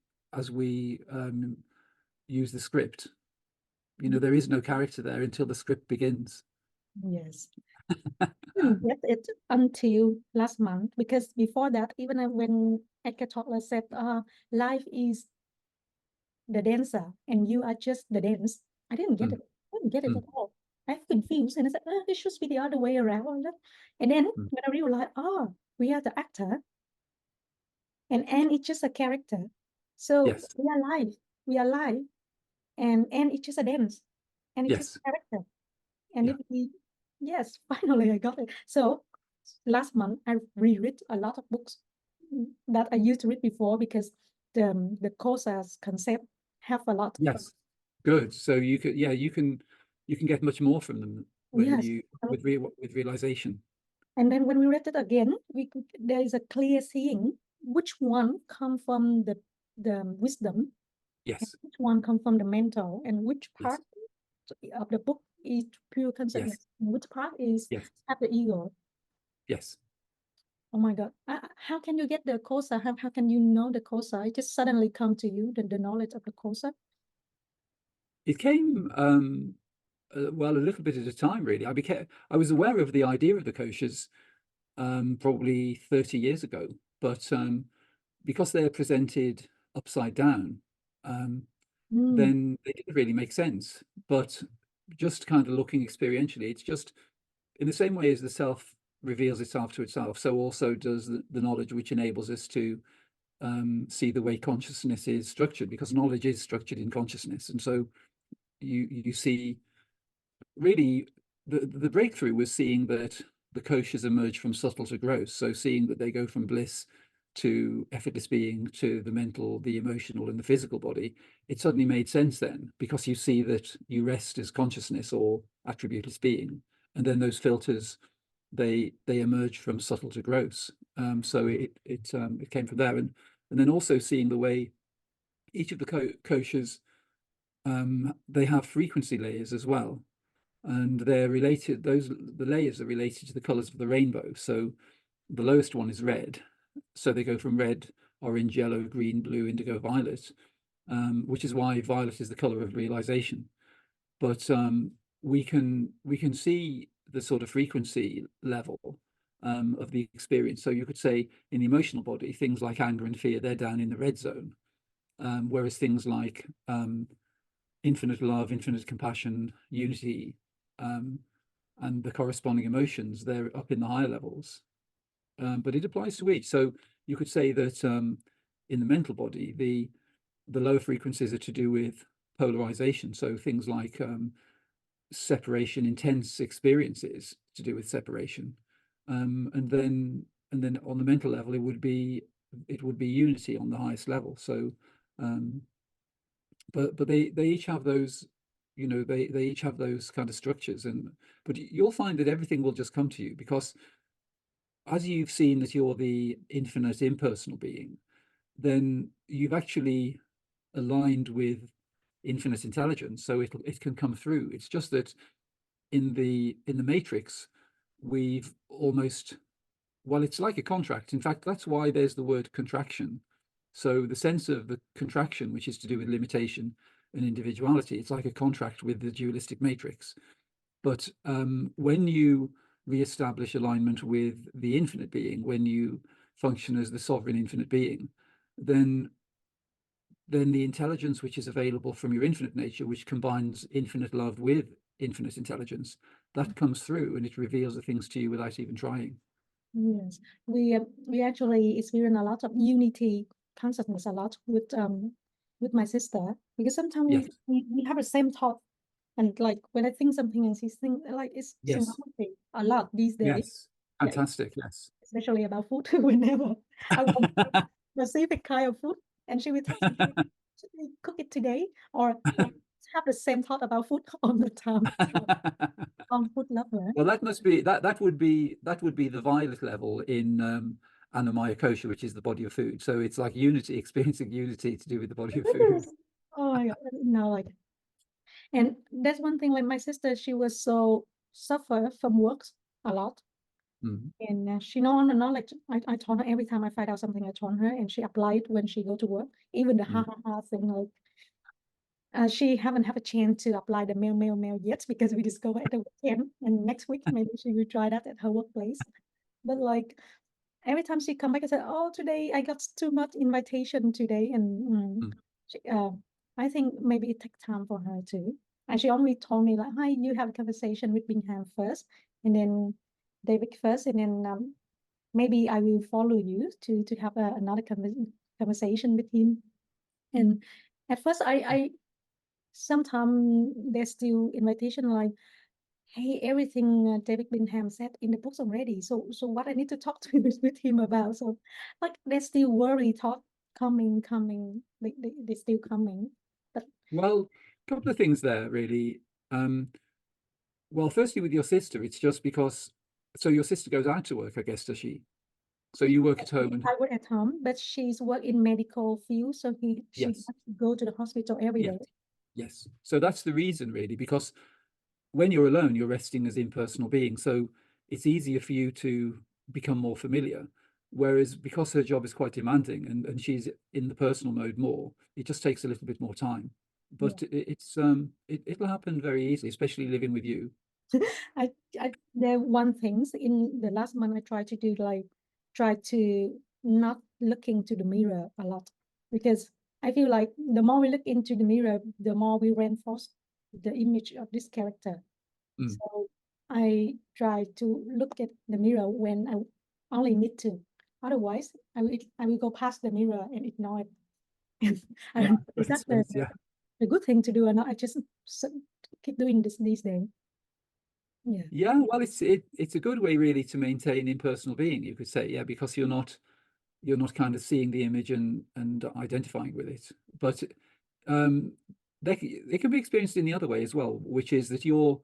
use the script. You know, there is no character there until the script begins. Yes. Didn't get it until last month, because before that, even when Edgar Toddler said, life is the dancer and you are just the dance, I didn't get it. I didn't get it at all. I was confused and I said, it should be the other way around. And then when I realized, we are the actor and Anne is just a character. So Yes. we are live, and Anne is just a dance, and it's just Yes. a character. And Yeah. if we, yes, finally I got it. So last month I reread a lot of books that I used to read before, because the Kosa's concept have a lot. Yes. Good. So you could, yeah, you can get much more from them when Yes. you with realization. And then when we read it again, there is a clear seeing which one come from the wisdom, and Yes. which one come from the mental, and which Yes. part of the book is pure Yes. consciousness, and which part is Yes. have the ego. Yes. Oh my God. How can you get the kosa? How can you know the kosa? It just suddenly come to you, the knowledge of the kosa? It came well, a little bit at a time, really. I was aware of the idea of the koshas probably 30 years ago, but because they're presented upside down, then they didn't really make sense. But just kind of looking experientially, it's just in the same way as the self reveals itself to itself, so also does the knowledge, which enables us to see the way consciousness is structured, because knowledge is structured in consciousness. And so you see, really, the breakthrough was seeing that the koshas emerge from subtle to gross. So seeing that they go from bliss to effortless being, to the mental, the emotional, and the physical body. It suddenly made sense then, because you see that you rest as consciousness or attributeless being, and then those filters, they emerge from subtle to gross. So it came from there, and then also seeing the way each of the koshas, they have frequency layers as well, and they're related. The layers are related to the colors of the rainbow. So the lowest one is red, so they go from red, orange, yellow, green, blue, indigo, violet, which is why violet is the color of realization. But we can see the sort of frequency level of the experience. So you could say in the emotional body, things like anger and fear, they're down in the red zone, whereas things like infinite love, infinite compassion, unity, and the corresponding emotions, they're up in the higher levels. But it applies to each. So you could say that in the mental body, the lower frequencies are to do with polarization. So things like separation, intense experiences to do with separation. And then on the mental level, it would be unity on the highest level. So, but they each have those, they each have those kind of structures, but you'll find that everything will just come to you, because as you've seen that you're the infinite impersonal being, then you've actually aligned with infinite intelligence, so it can come through. It's just that in the matrix, we've almost, well, it's like a contract. In fact, that's why there's the word contraction. So the sense of the contraction, which is to do with limitation and individuality, it's like a contract with the dualistic matrix. But when you re-establish alignment with the infinite being, when you function as the sovereign infinite being, then the intelligence which is available from your infinite nature, which combines infinite love with infinite intelligence, that comes through and it reveals the things to you without even trying. Yes, we actually experience a lot of unity consciousness a lot with my sister, because sometimes Yes, we have the same thought, and like when I think something and she's think, like it's yes, similarity a lot these days. yes. Yeah, Fantastic, yes. especially about food. Whenever I want a specific kind of food, and she will text me, should we cook it today? Or like have the same thought about food all the time. I'm food lover. Well, that must be that would be the violet level in Annamaya Kosha, which is the body of food. So it's like unity, experiencing unity to do with the body of food. Yes. Oh my God, no, like, and that's one thing. Like my sister, she was so suffer from works a lot, Mm, and she know the knowledge. I told her every time I find out something, I told her, and she applied when she go to work. Even the ha mm. ha ha thing, like she haven't have a chance to apply the mail yet, because we discovered at the weekend, and next week maybe she will try that at her workplace. But like every time she come back, I said, "Oh, today I got too much invitation today," and Mm. she, I think maybe it takes time for her too. And she only told me like, "Hi, you have a conversation with Bingham first, and then David first, and then maybe I will follow you to have another conversation with him." And at first, I sometimes there's still invitation like, hey, everything David Bingham said in the books already. So what I need to talk to with him about. So like there's still worry thought coming. They still coming. But Well, a couple of things there, really. Well, firstly, with your sister, it's just because, so your sister goes out to work, I guess, does she? So you work at home and I work at home, but she's work in medical field, so she has yes, to go to the hospital every yes, day. yes. So that's the reason, really, because when you're alone, you're resting as impersonal being. So it's easier for you to become more familiar. Whereas because her job is quite demanding and she's in the personal mode more, it just takes a little bit more time. Yeah. But it'll happen very easily, especially living with you. I, there one things in the last month I tried to do like try to not look into the mirror a lot, because I feel like the more we look into the mirror, the more we reinforce the image of this character. Mm. So I try to look at the mirror when I only need to. Otherwise, I will go past the mirror and ignore it. Yeah, And is I that suppose, yeah. the good thing to do? And I just keep doing this these days. Yeah. Yeah, well, it's a good way really to maintain impersonal being, you could say, yeah, because you're not kind of seeing the image and identifying with it. But um, they can be experienced in the other way as well, which is that you're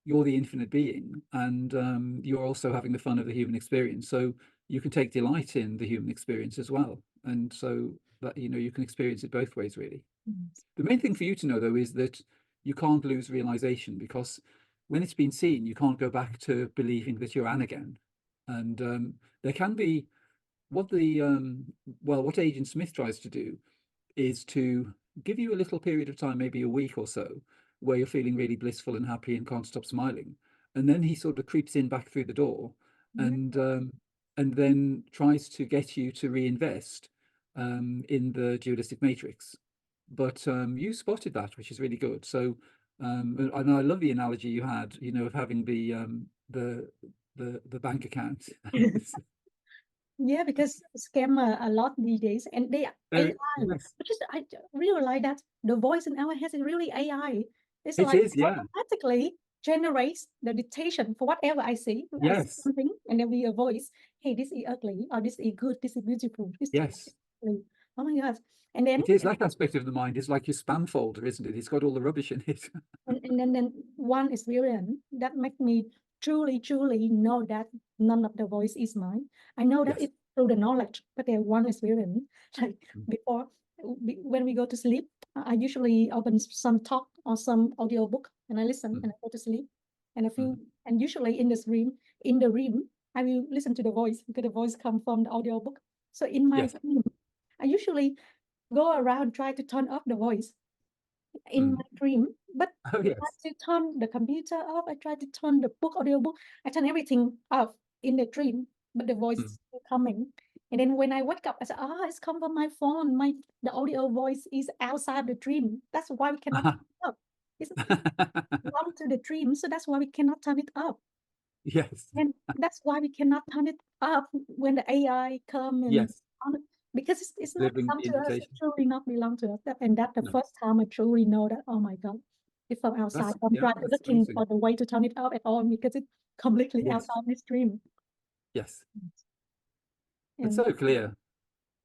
the infinite being, and you're also having the fun of the human experience. So you can take delight in the human experience as well, and so that you can experience it both ways, really. Yes. The main thing for you to know, though, is that you can't lose realization, because when it's been seen, you can't go back to believing that you're Anne again. And there can be what the what Agent Smith tries to do is to give you a little period of time, maybe a week or so, where you're feeling really blissful and happy and can't stop smiling, and then he sort of creeps in back through the door, Yeah. and then tries to get you to reinvest in the dualistic matrix. But you spotted that, which is really good. So, and I love the analogy you had, of having the bank account. Yeah, because scam a lot these days, and they AI. Yes, Because really like that the voice in our head is really AI. It's it like is. Yeah, automatically generates the dictation for whatever I see. I see Yes. something and there will be a voice. Hey, this is ugly, or this is good, this is beautiful. This Yes. is ugly. Oh my God. And then It is that aspect of the mind. It's like your spam folder, isn't it? It's got all the rubbish in it. and then one experience that makes me truly know that none of the voice is mine. I know that Yes. it's through the knowledge, but there one experience like before when we go to sleep, I usually open some talk or some audio book and I listen and I go to sleep. And I feel and usually in the dream, I will listen to the voice because the voice comes from the audio book. So in my Yes. dream, I usually go around try to turn off the voice in my dream, but Oh, I yes. try to turn the computer off. I try to turn the book, audio book. I turn everything off in the dream, but the voice is still coming. And then when I wake up, I say, it's come from my phone. The audio voice is outside the dream. That's why we cannot turn it up. It's belong to the dream, so that's why we cannot turn it up. Yes. And that's why we cannot turn it up when the AI come and Yes. because it's not Delivering belong the to us. It invitation. truly not belong to us. And that's the No. first time I truly know that, oh my God, it's from outside. I'm trying to That's looking amazing. for the way to turn it up at all because it's completely Yes. outside my stream. Yes. And It's so clear.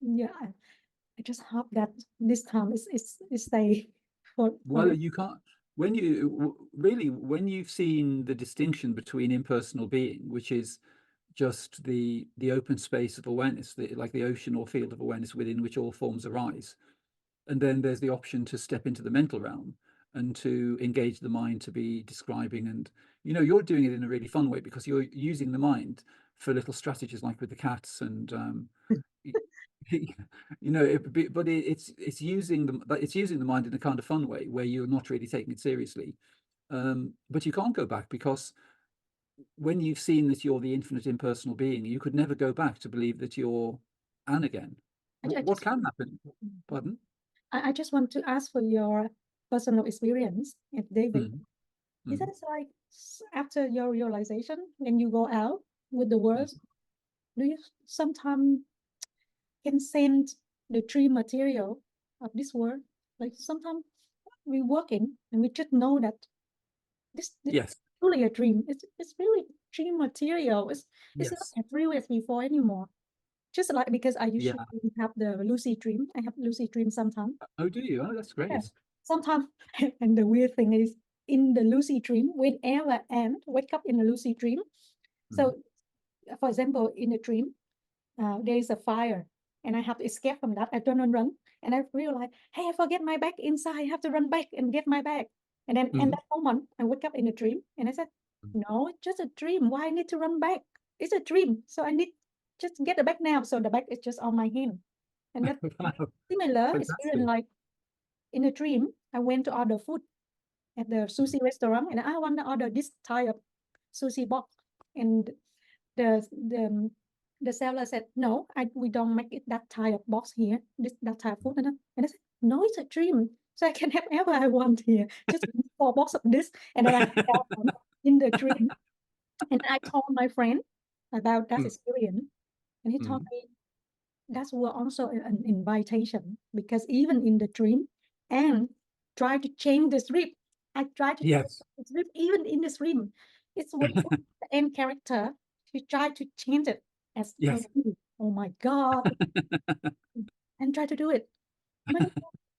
yeah, I just hope that this time it's stay for Well, you can't, when when you've seen the distinction between impersonal being, which is just the open space of awareness, like the ocean or field of awareness within which all forms arise. And then there's the option to step into the mental realm and to engage the mind to be describing. And, you're doing it in a really fun way because you're using the mind for little strategies like with the cats and, but it's using the mind in a kind of fun way where you're not really taking it seriously. But you can't go back because when you've seen that you're the infinite impersonal being, you could never go back to believe that you're Anne again. What can happen? Pardon? I just want to ask for your personal experience, David. Is that like after your realization when you go out with the world, do you sometimes can send the dream material of this world? Like sometimes we working and we just know that this Yes. is truly a dream. It's really dream material. It's not Yes. as real as before anymore. Just like because I Yeah. usually have the lucid dream. I have lucid dream sometimes. Oh, do you? Oh, that's great. Yeah. Sometimes, and the weird thing is, in the lucid dream, whenever and wake up in a lucid dream. So, for example, in a dream, there is a fire, and I have to escape from that. I turn and run, and I realize, hey, I forget my bag inside. I have to run back and get my bag. And then, in that moment, I wake up in a dream, and I said, no, it's just a dream. Why I need to run back? It's a dream, so I need just get the bag now. So the bag is just on my hand, and that Wow. similar experience Fantastic. like in a dream, I went to order food at the sushi restaurant, and I want to order this type of sushi box. And the the the seller said, "No, we don't make it that type of box here. That type of food." And I said, "No, it's a dream, so I can have whatever I want here. Just 4 box of this." And then I fell in the dream, and I told my friend about that experience, and he told me that was also an invitation because even in the dream and try to change the script. I try to change Yes. the script even in the dream. It's what the end character. She tried to change it as Yes. oh my God, and try to do it. My God,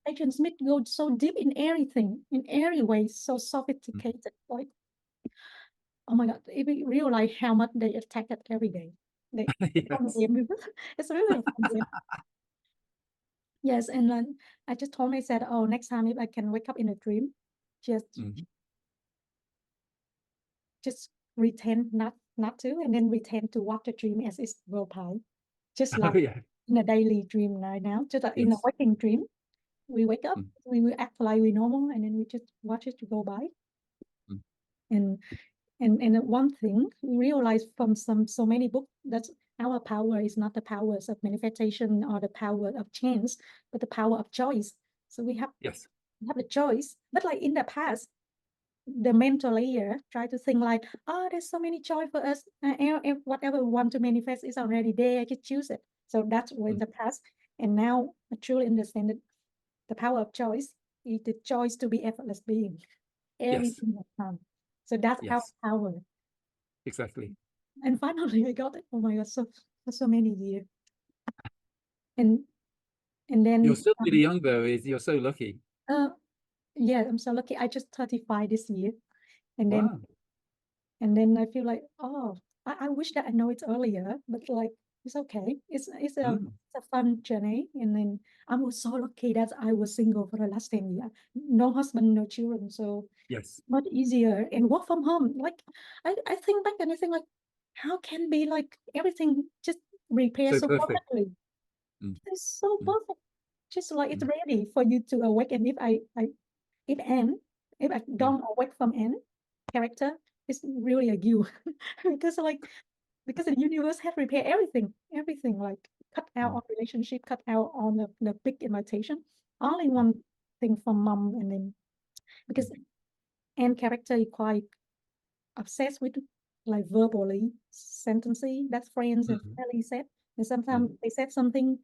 Agent Smith goes so deep in everything, in every way, so sophisticated. Like, oh my God, if we realize how much they attack it every day. They Yes. it's really a fun game. Yes, and then I just told myself, oh, next time if I can wake up in a dream, just pretend not to, and then pretend to watch the dream as it's go by, just like Oh, yeah. in a daily dream right now, just like in a Yes. waking dream, we wake up, we will act like we normal, and then we just watch it go by, and one thing we realize from so many books that our power is not the powers of manifestation or the power of chance, but the power of choice. So we have Yes. the choice. But like in the past, the mental layer try to think like, oh, there's so many choice for us. Whatever we want to manifest is already there. I just choose it. So that's in the past. And now I truly understand that the power of choice is the choice to be effortless being every Yes. single time. So that's our Yes, power. exactly. And finally I got it. Oh my God, so for so many years. And and You're then still really young though, is you're so lucky. uh yeah, I'm so lucky. I just 35 this year. And then Wow. I feel like, oh, I wish that I know it earlier, but like it's okay. Mm, It's a fun journey. And then I was so lucky that I was single for the last 10 years. No husband, no children. So yes. much easier and work from home. Like I think back and I think like, how can be like everything just repair So so perfect. perfectly? Mm, It's so mm, perfect. Just like it's mm, ready for you to awake. And if Anne, if I mm, don't awake from Anne character, it's really a you. because like because the universe has repaired everything like cut out mm, on relationship, cut out on the big invitation. Only one thing from mom, and then mm, because Anne character is quite obsessed with like verbally sentencing that friends and mm, family said. And mm, sometimes they said something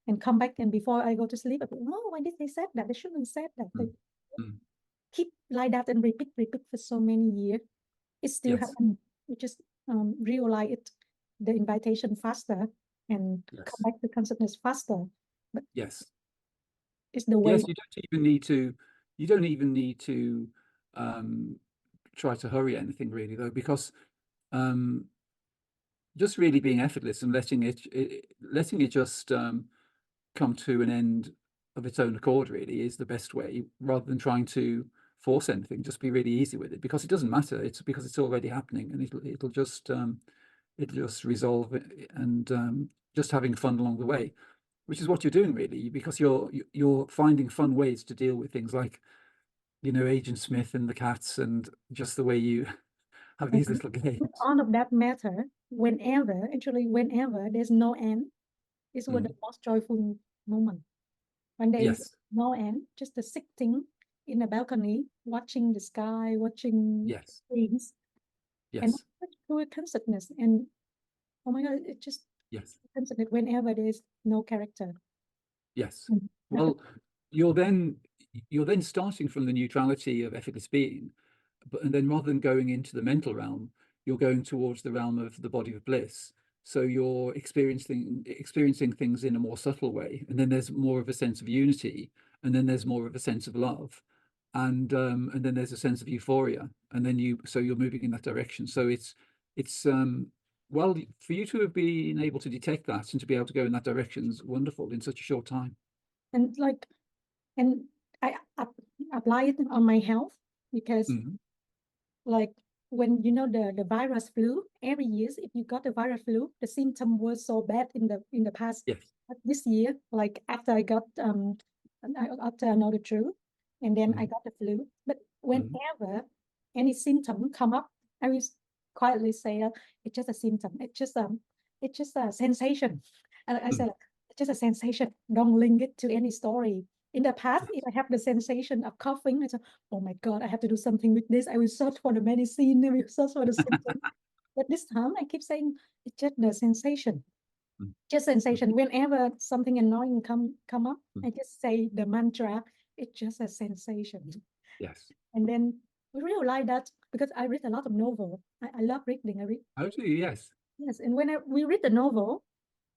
and come back, and before I go to sleep, I go, no, why did they said that? They shouldn't have said that. They mm, mm. keep like that and repeat for so many years. It still Yes, happens. You just realize it, the invitation faster and come yes, back to consciousness faster. But yes. it's the way. Yes, you don't even need to um, try to hurry anything really though, because um, just really being effortless and letting it just come to an end of its own accord really is the best way, rather than trying to force anything. Just be really easy with it, because it doesn't matter. It's because it's already happening, and it'll just resolve it, and just having fun along the way, which is what you're doing really, because you're finding fun ways to deal with things like, Agent Smith and the cats, and just the way you have these And little games. all of that matter whenever there's no end, is what the Mm. most joyful moment. When there is Yes, no end, just the sitting in the balcony, watching the sky, watching yes, things, and yes, pure consciousness. And oh my God, it just yes. consciousness whenever there's no character. Yes. Mm. Well, you're then you're then starting from the neutrality of effortless being, and then rather than going into the mental realm, you're going towards the realm of the body of bliss. So you're experiencing things in a more subtle way, and then there's more of a sense of unity, and then there's more of a sense of love, and then there's a sense of euphoria, and then you're moving in that direction. So it's well, for you to have been able to detect that and to be able to go in that direction is wonderful in such a short time. And like, and I apply it on my health because Mhm. like when the virus flu every year, if you got the virus flu, the symptom was so bad in the past. Yes. But this year, like after I got after I know the truth, and then I Mhm. got the flu. But Mhm. whenever any symptom come up, I will quietly say it's just a symptom. It's just a sensation. And I Mhm. said it's just a sensation. Don't link it to any story. In the past, if Yes. I have the sensation of coughing, I say, oh my God, I have to do something with this. I will search for the medicine, I will search for the symptom. But this time I keep saying it's just the sensation. Mhm. Just Mhm. sensation. Whenever something annoying come up, Mhm. I just say the mantra, it's just a sensation. Yes. And then we realize that because I read a lot of novel. I love reading. I read, How do you? Yes. yes. And when we read the novel,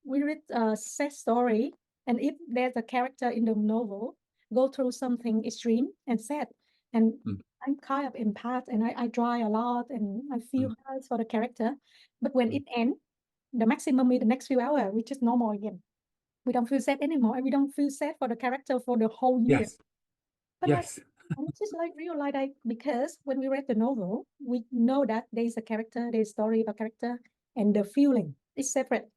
we read a sad story, and if there's a character in the novel go through something extreme and sad, and Mm. I'm kind of empath, and I dry a lot, and I feel Mm. hard for the character. But when Mm. it ends, the maximum is the next few hours, which is normal again. We don't feel sad anymore, and we don't feel sad for the character for the whole year. Yes. But like, Yes. I'm just like realize like because when we read the novel, we know that there's a character, there's story about character, and the feeling is separate.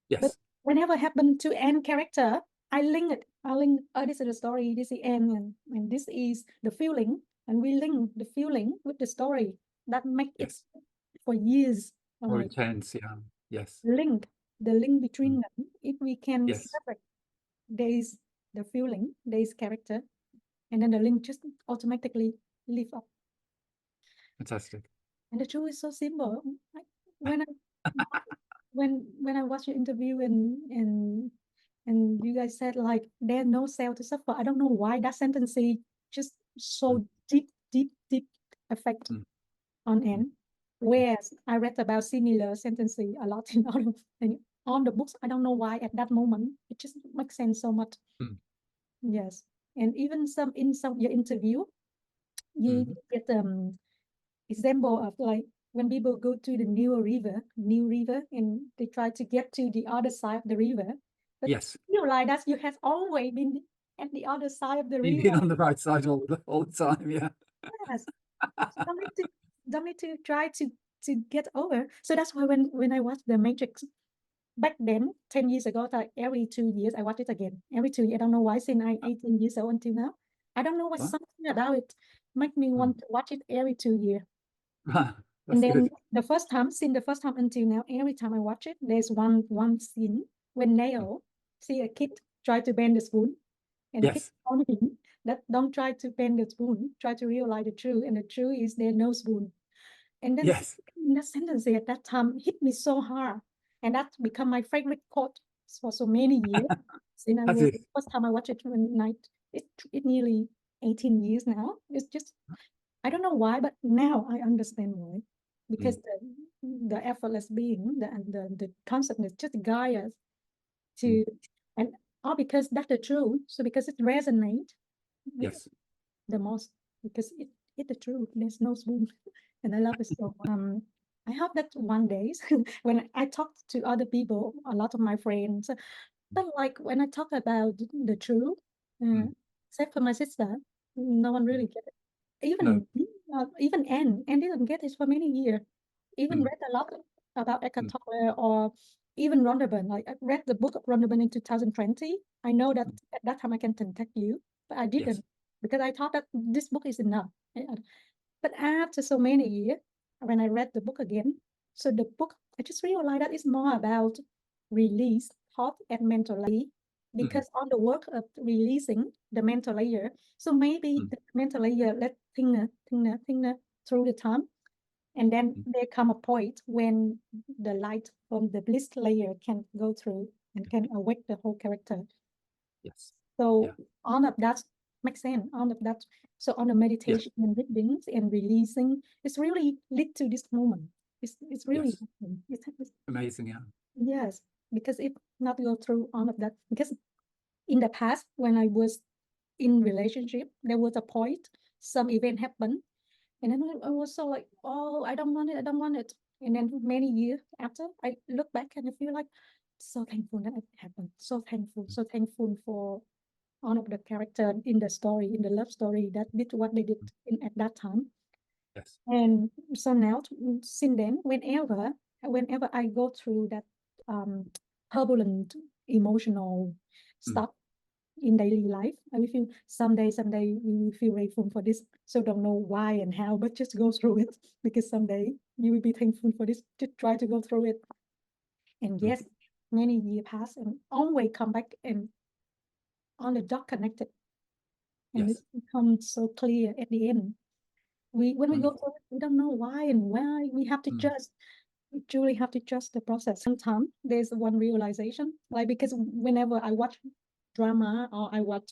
But Yes. whenever happen to end character, I link it. I link, oh, this is the story, this is the end, and this is the feeling. And we link the feeling with the story. That make it Yes. for years. More Like intense. Yeah. Yes. link, the link Mm. between them. If we can Yes. separate, there is the feeling, there is character, and then the link just automatically live up. Fantastic. And the truth is so simple. Like, when I when I watched your interview and you guys said like there's no cell to suffer. I don't know why that sentence is just Mm. so deep, deep, deep effect. Mm. on end. Whereas I read about similar sentences a lot in all the books. I don't know why at that moment it just makes sense so much. Mm. Yes, and even in some your interview, you Mm. get example of like when people go to the new river, and they try to get to the other side of the river, but Yes. you like that you have always been at the other side of the You've river. been on the right side all the time, yeah. Yes, don't need to try to get over. So that's why when I watched The Matrix back then, 10 years ago, like every 2 years I watch it again. Every 2 years, I don't know why, since I 18 years old until now. I don't know what's Right. something about it make me want to watch it every 2 years. That's And then good. since the first time until now, every time I watch it, there's one scene when Neo see a kid try to bend the spoon, and the kid Yes. told him that don't try to bend the spoon, try to realize the truth, and the truth is there's no spoon. And then Yes. that sentence at that time hit me so hard, and that become my favorite quote for so many years. Since I That's was it. first time I watched it when night, it nearly 18 years now. It's just I don't know why, but now I understand why. Because Mm. the effortless being, the consciousness just guide us Mm. to, and all because that's the truth. So because it resonates with Yes. the most, because it's the truth. There's no spoon, and I love it so. I hope that one day when I talk to other people, a lot of my friends, but like when I talk about the truth, Mm. except for my sister, no one Mm. really get it. No. Even Anne didn't get it for many years. Even Mm. read a lot about Eckhart Mm. Tolle or even Ronderban. Like I read the book of Ronderban in 2020. I know that Mm. at that time I can contact you, but I Yes. didn't because I thought that this book is enough. But after so many years, when I read the book again, so the book, I just realized that it's more about release thought and mental layer, Mm. because on the work of releasing the mental layer, so maybe Mm. the mental layer let thinner through the time, and then Mm. there come a point when the light from the bliss layer can go through and can awake the whole character. Yes. So Yeah. all of that makes sense. All of that. So on the Yeah. meditation and readings and releasing, it's really lead to this moment. It's really Yes. it's Amazing. Yeah. yes, because if not go through all of that, because in the past when I was in relationship, there was a point some event happened, and then I was so like, oh, I don't want it, I don't want it. And then many years after, I look back and I feel like so thankful that it happened. So thankful for all of the character in the story, in the love story, that did what they did at that time. Yes. And so now, since then, whenever I go through that turbulent emotional Mm. stuff in daily life, I will feel someday we will feel grateful for this. So don't know why and how, but just go through it, because someday you will be thankful for this. Just try to go through it. And Mm. yes, many years pass and always come back and all the dot connected, and it Yes. becomes so clear at the end. When we go Wonderful. through it, we don't know why and why. We have to Mm. trust. We truly have to trust the process. Sometimes there's one realization, like because whenever I watch drama or I watch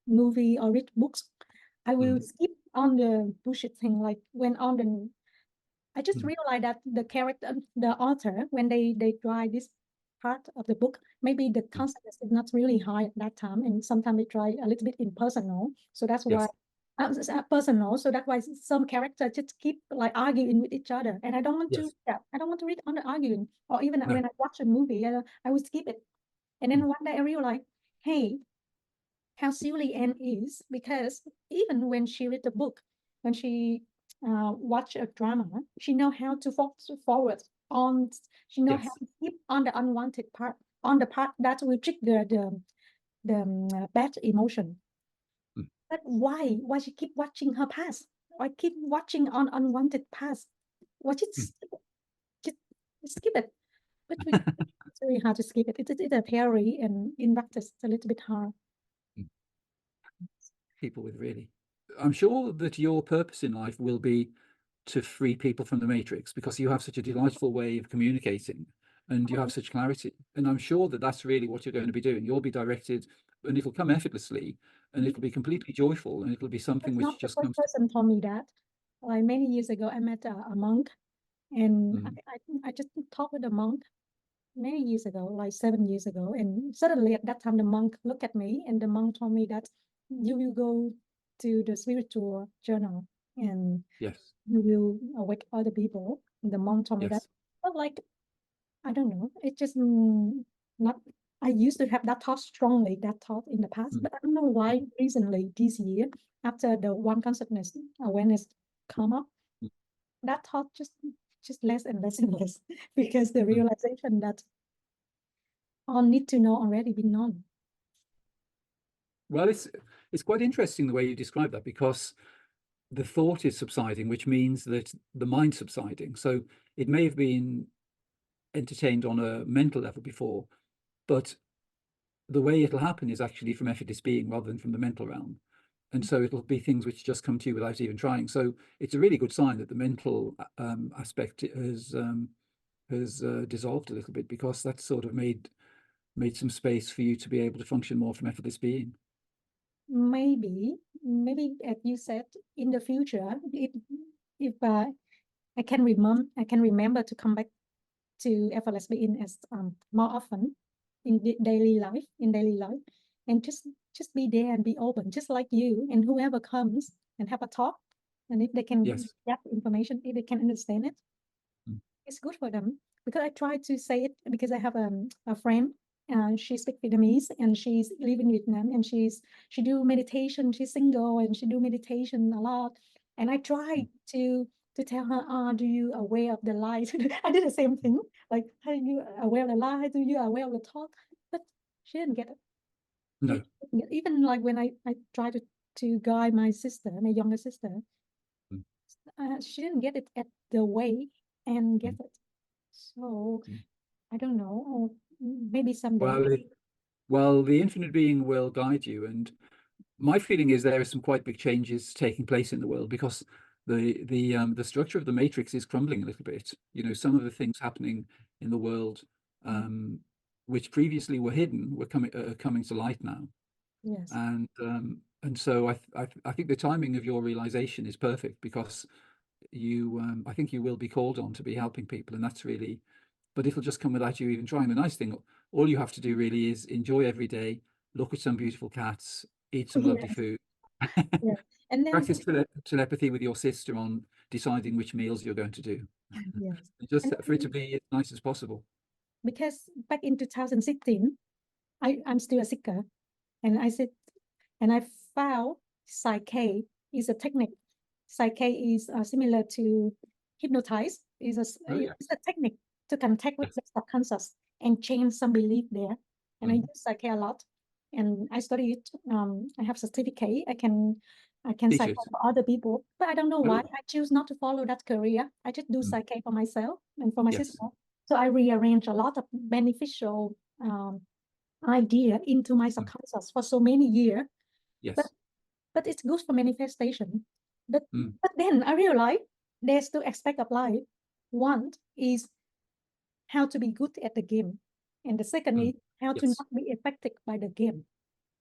movie or read books, I will Mm. skip on the bullshit thing. Like when on the, I just Mm. realized that the character, the author, when they try this part of the book, maybe the Mm. concept is not really high at that time, and sometimes they try a little bit impersonal. So that's why Yes. personal. So that's why some characters just keep like arguing with each other, and I don't want to. Yes. Yeah, I don't want to read on the arguing. Or even No. when I watch a movie, I would skip it. And then Mm. one day I realized, hey, how silly Anne is, because even when she read the book, when she watch a drama, she know how to focus forward on, she know how Yes. to skip on the unwanted part, on the part that will trigger the bad emotion. Mm. But why she keep watching her past, or keep watching on unwanted past? Why Mm. just skip it? But it's very hard to skip it. It's a theory, and in practice it's a little bit hard. Mm. People with really. I'm sure that your purpose in life will be to free people from the matrix, because you have such a delightful way of communicating and you have such clarity. And I'm sure that that's really what you're going to be doing. You'll be directed and it'll come effortlessly and it'll be completely joyful and it'll be something That's which not the just first comes. person told me that. like many years ago, I met a monk, and Mm. I just talked with a monk many years ago, like 7 years ago. And suddenly at that time, the monk looked at me, and the monk told me that you will go to the spiritual journal and Yes. you will awake other people. And the monk told me that. Yes. But like, I don't know, it's just not. I used to have that thought strongly, that thought in the past, Mm. but I don't know why recently this year, after the one consciousness awareness come up, Mm. that thought just less and less and less because the Mm. realization that all need to know already been known. Well, it's quite interesting the way you describe that, because the thought is subsiding, which means that the mind's subsiding. So it may have been entertained on a mental level before, but the way it'll happen is actually from effortless being rather than from the mental realm. And so it'll be things which just come to you without even trying. So it's a really good sign that the mental aspect has dissolved a little bit, because that's sort of made some space for you to be able to function more from effortless being. Maybe as you said, in the future, if I can remember to come back to effortless being as more often in daily life, and just be there and be open, just like you and whoever comes and have a talk, and if they can Yes. get information, if they can understand it, Mm. it's good for them. Because I try to say it, because I have a friend, she speaks Vietnamese and she's living in Vietnam, and she do meditation, she's single and she do meditation a lot, and I try to tell her, do you aware of the light? I did the same thing, like, are you aware of the light, do you aware of the thought? But she didn't get it. No. Even like when I try to guide my sister, my younger sister, Mm. she didn't get it at the way and get Mm. it. So Mm. I don't know. Or maybe someday. Well, well, the infinite being will guide you, and my feeling is there are some quite big changes taking place in the world, because the structure of the matrix is crumbling a little bit. You know, some of the things happening in the world, um, which previously were hidden, were coming to light now. Yes. And so I think the timing of your realization is perfect, because I think you will be called on to be helping people, and that's really, but it'll just come without you even trying. The nice thing, all you have to do really is enjoy every day, look at some beautiful cats, eat some lovely Yes. food, Yeah. And then practice telepathy with your sister on deciding which meals you're going to do, yes. just And for it to be as nice as possible. because back in 2016, I'm still a seeker, and I said, and I found Psyche is a technique. Psyche is similar to hypnotize. Oh yeah. It's a technique to contact with Yes. the subconscious and change some belief there. And I Mhm. use Psyche a lot, and I study it. I have certificate. I can Teach Psyche it. for other people, but I don't know why Oh. I choose not to follow that career. I just do Mm. Psyche for myself and for my Yes. sister. So I rearrange a lot of beneficial idea into my Mm. subconscious for so many years. But Yes. but it's good for manifestation. But Mm. but then I realized there's two aspects of life. One is how to be good at the game, and the second Mm. is how to Yes. not be affected by the game.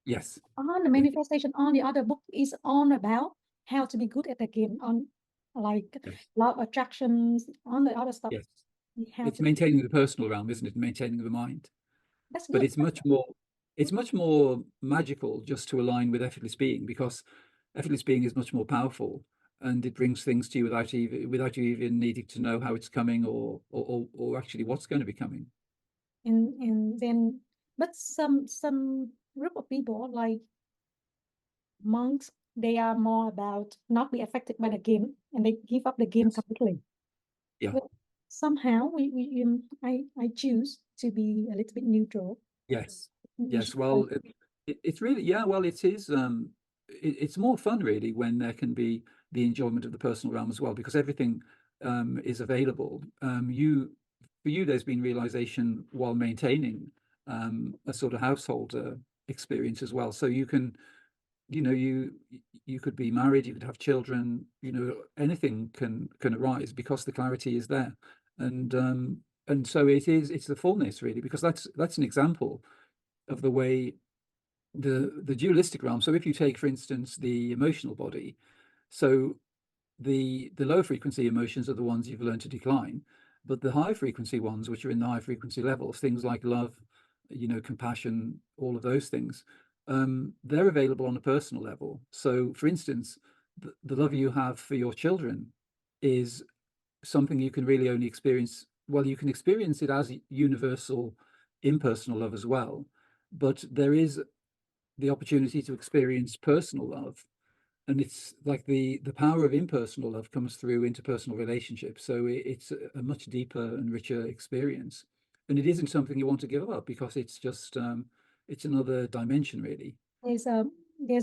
Yes. On the Yes. manifestation, on the other book is all about how to be good at the game, on like Yes. law of attractions, on the other stuff. Yes. How It's to, maintaining the personal realm, isn't it? Maintaining the mind. that's But good. it's much more magical just to align with effortless being, because effortless being is much more powerful, and it brings things to you without you even needing to know how it's coming, or actually what's going to be coming. And then, but some group of people like monks, they are more about not be affected by the game, and they give up the game Yes. completely. Yeah. But somehow I choose to be a little bit neutral. Yes. Which Yes. Well, it's really, yeah. Well, it is. It's more fun really when there can be the enjoyment of the personal realm as well, because everything is available. For you, there's been realization while maintaining a sort of household experience as well. So you can, you could be married, you could have children, anything can arise because the clarity is there. And so it's the fullness really, because that's an example of the way the dualistic realm. So if you take, for instance, the emotional body, so the low frequency emotions are the ones you've learned to decline, but the high frequency ones, which are in the high frequency levels, things like love, compassion, all of those things, they're available on a personal level. So, for instance, the love you have for your children is something you can really only experience. Well, you can experience it as universal, impersonal love as well, but there is the opportunity to experience personal love, and it's like the power of impersonal love comes through interpersonal relationships. So it's a much deeper and richer experience, and it isn't something you want to give up because it's just it's another dimension, really. There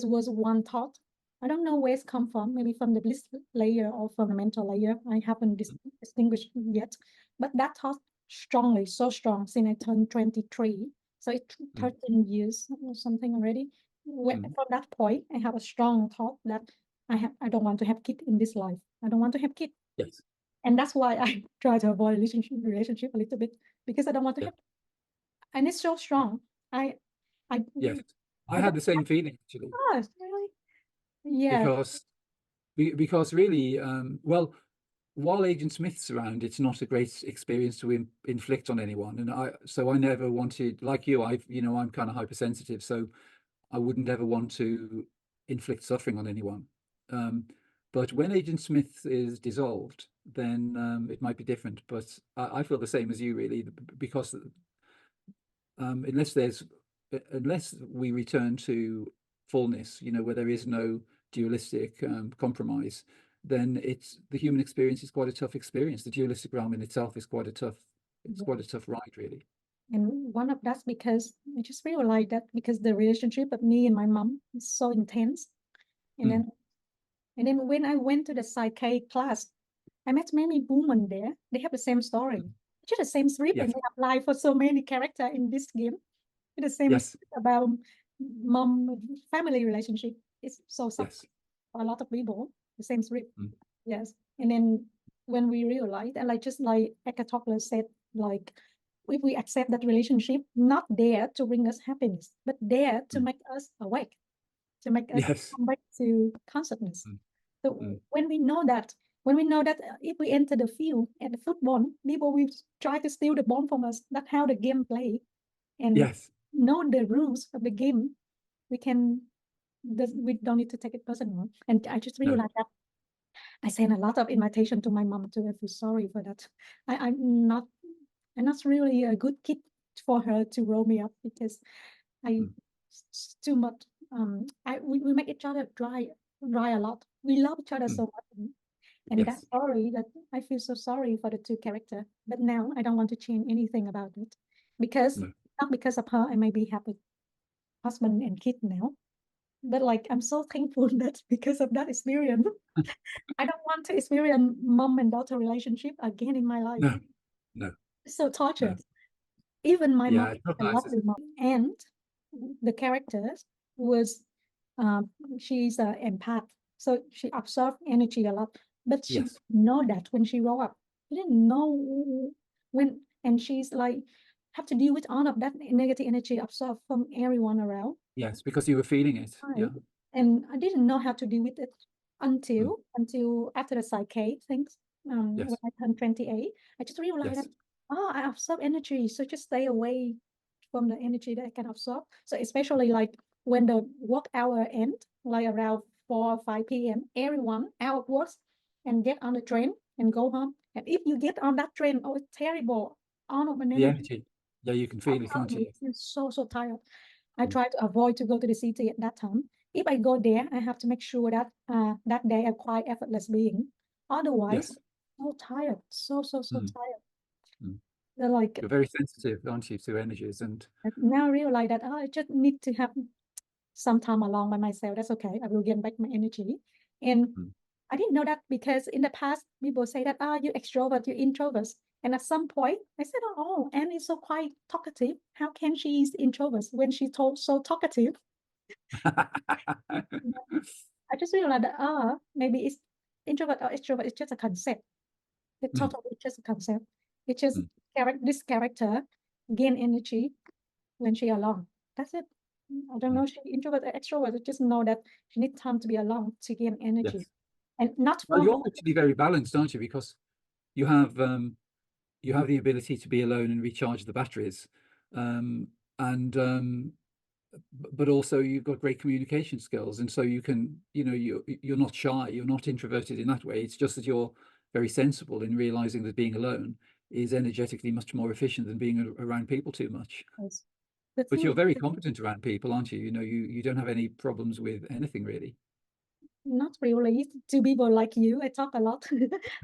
was one thought. I don't know where it's come from, maybe from the bliss layer or from the mental layer. I haven't distinguished yet. But that thought strongly, so strong, since I turned 23. So it's 13 years or something already. From that point, I have a strong thought that I don't want to have kid in this life. I don't want to have kid. Yes. And that's why I try to avoid relationship a little bit, because I don't want to have. And it's so strong. I Yes, I I had don't the same feeling actually, really. Yeah. because really, well, while Agent Smith's around, it's not a great experience to inflict on anyone, and I never wanted, like you, I'm kind of hypersensitive, so I wouldn't ever want to inflict suffering on anyone. But when Agent Smith is dissolved, then it might be different. But I feel the same as you, really, because unless we return to fullness, where there is no dualistic compromise, then the human experience is quite a tough experience. The dualistic realm in itself is quite a tough ride, really. And one of that's because I just realized that because the relationship of me and my mom is so intense. And then when I went to the psyche class, I met many women there. They have the same story, just the same script, and Yes. they apply for so many characters in this game. The same Yes. about mom family relationship. It's so Yes. for a lot of people. The same script. Yes. And then when we realized, and just like Eckhart Tolle said, like if we accept that relationship, not there to bring us happiness, but there to make us awake, to make us come back to consciousness. So when we know that, if we enter the field at the football, people will try to steal the ball from us. That's how the game play. And know the rules of the game, we don't need to take it personal. And I just realized that I sent a lot of invitation to my mom too. I feel sorry for that. I'm not really a good kid for her to roll me up, because too much. We make each other dry a lot. We love each other so much. And that story, that I feel so sorry for the two characters. But now I don't want to change anything about it, because not because of her, I may be happy husband and kid now. But I'm so thankful that because of that experience, I don't want to experience mom and daughter relationship again in my life. No. It's so tortured. Even my mom is a nice. lovely mom, and the characters was she's an empath, so she absorbed energy a lot. But she didn't know that when she grew up. She didn't know when, and she's have to deal with all of that negative energy absorbed from everyone around. Yes, because you were feeling it. Yeah. And I didn't know how to deal with it until after the psyche things. When I turned 28, I just realized that I absorb energy, so just stay away from the energy that I can absorb. So especially when the work hour end, around 4 or 5 p.m., everyone out of work and get on the train and go home. And if you get on that train, oh, it's terrible. All of an The energy. energy. Yeah, you can feel it, can't you? I'm so tired. I try to avoid to go to the city at that time. If I go there, I have to make sure that that day I'm quite effortless being. Otherwise, so tired, so tired. You're very sensitive, aren't you, to energies? And now I realize that I just need to have some time alone by myself. That's okay. I will get back my energy. And I didn't know that, because in the past people say that you extrovert, you introvert. And at some point I said, oh, Anne is so quite talkative. How can she is introvert when she's so talkative? I just realized that maybe it's introvert or extrovert. It's just a concept. It's totally just a concept. It's just this character gain energy when she alone. That's it. I don't know if she introvert or extrovert. I just know that she needs time to be alone to gain energy. and not Well, for you're actually very balanced, aren't you? Because you have the ability to be alone and recharge the batteries, um, and but also you've got great communication skills, and so you can, you're not shy, you're not introverted in that way. It's just that you're very sensible in realizing that being alone is energetically much more efficient than being around people too much. us. The But thing you're is, very competent around people, aren't you? You don't have any problems with anything really. not really to people like you. I talk a lot,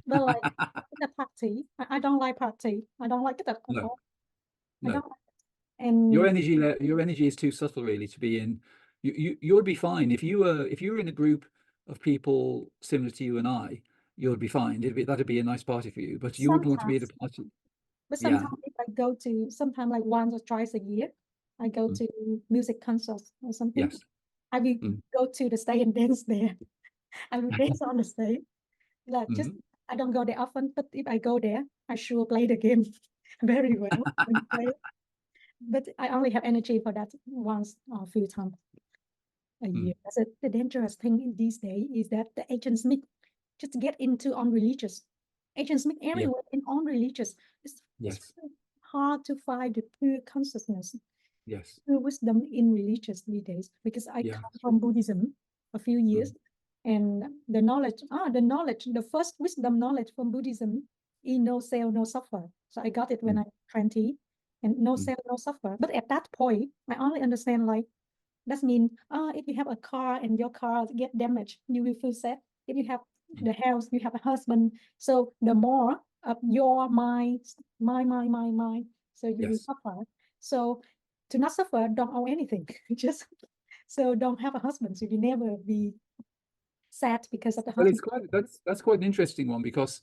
but like the party, I don't like party. I don't like it at No, all. I no. don't. And Your energy is too subtle really to be in. You would be fine if you were in a group of people similar to you and I. You would be fine. That'd be a nice party for you. But you wouldn't want to be at a sometimes, party. but Yeah. sometimes if I go to, sometimes like once or twice a year, I go Mm. to music concerts or something. Yes. I will Mm. go to the stage and dance there. I will dance on the stage. Like just Mhm. I don't go there often, but if I go there, I sure play the game very well and play it. But I only have energy for that once or a few times a Mm. year. So the dangerous thing in these days is that the agents meet just get into on religious. Agents meet Yeah. everywhere in on religious. It's Yes. really hard to find the pure consciousness, Yes. pure wisdom in religious these days because I Yeah. come from Buddhism a few years, Mm. and the first wisdom knowledge from Buddhism is no sell, no suffer. So I got it when Mm. I'm 20, and no Mm. sell, no suffer. But at that point, I only understand like that means if you have a car and your car get damaged, you will feel sad. If you have Mm. the house, you have a husband. So the more of your mind, my, so you will Yes. suffer. So to not suffer, don't own anything. Just so don't have a husband. So you never be sad because of the Well, husband. that's quite an interesting one because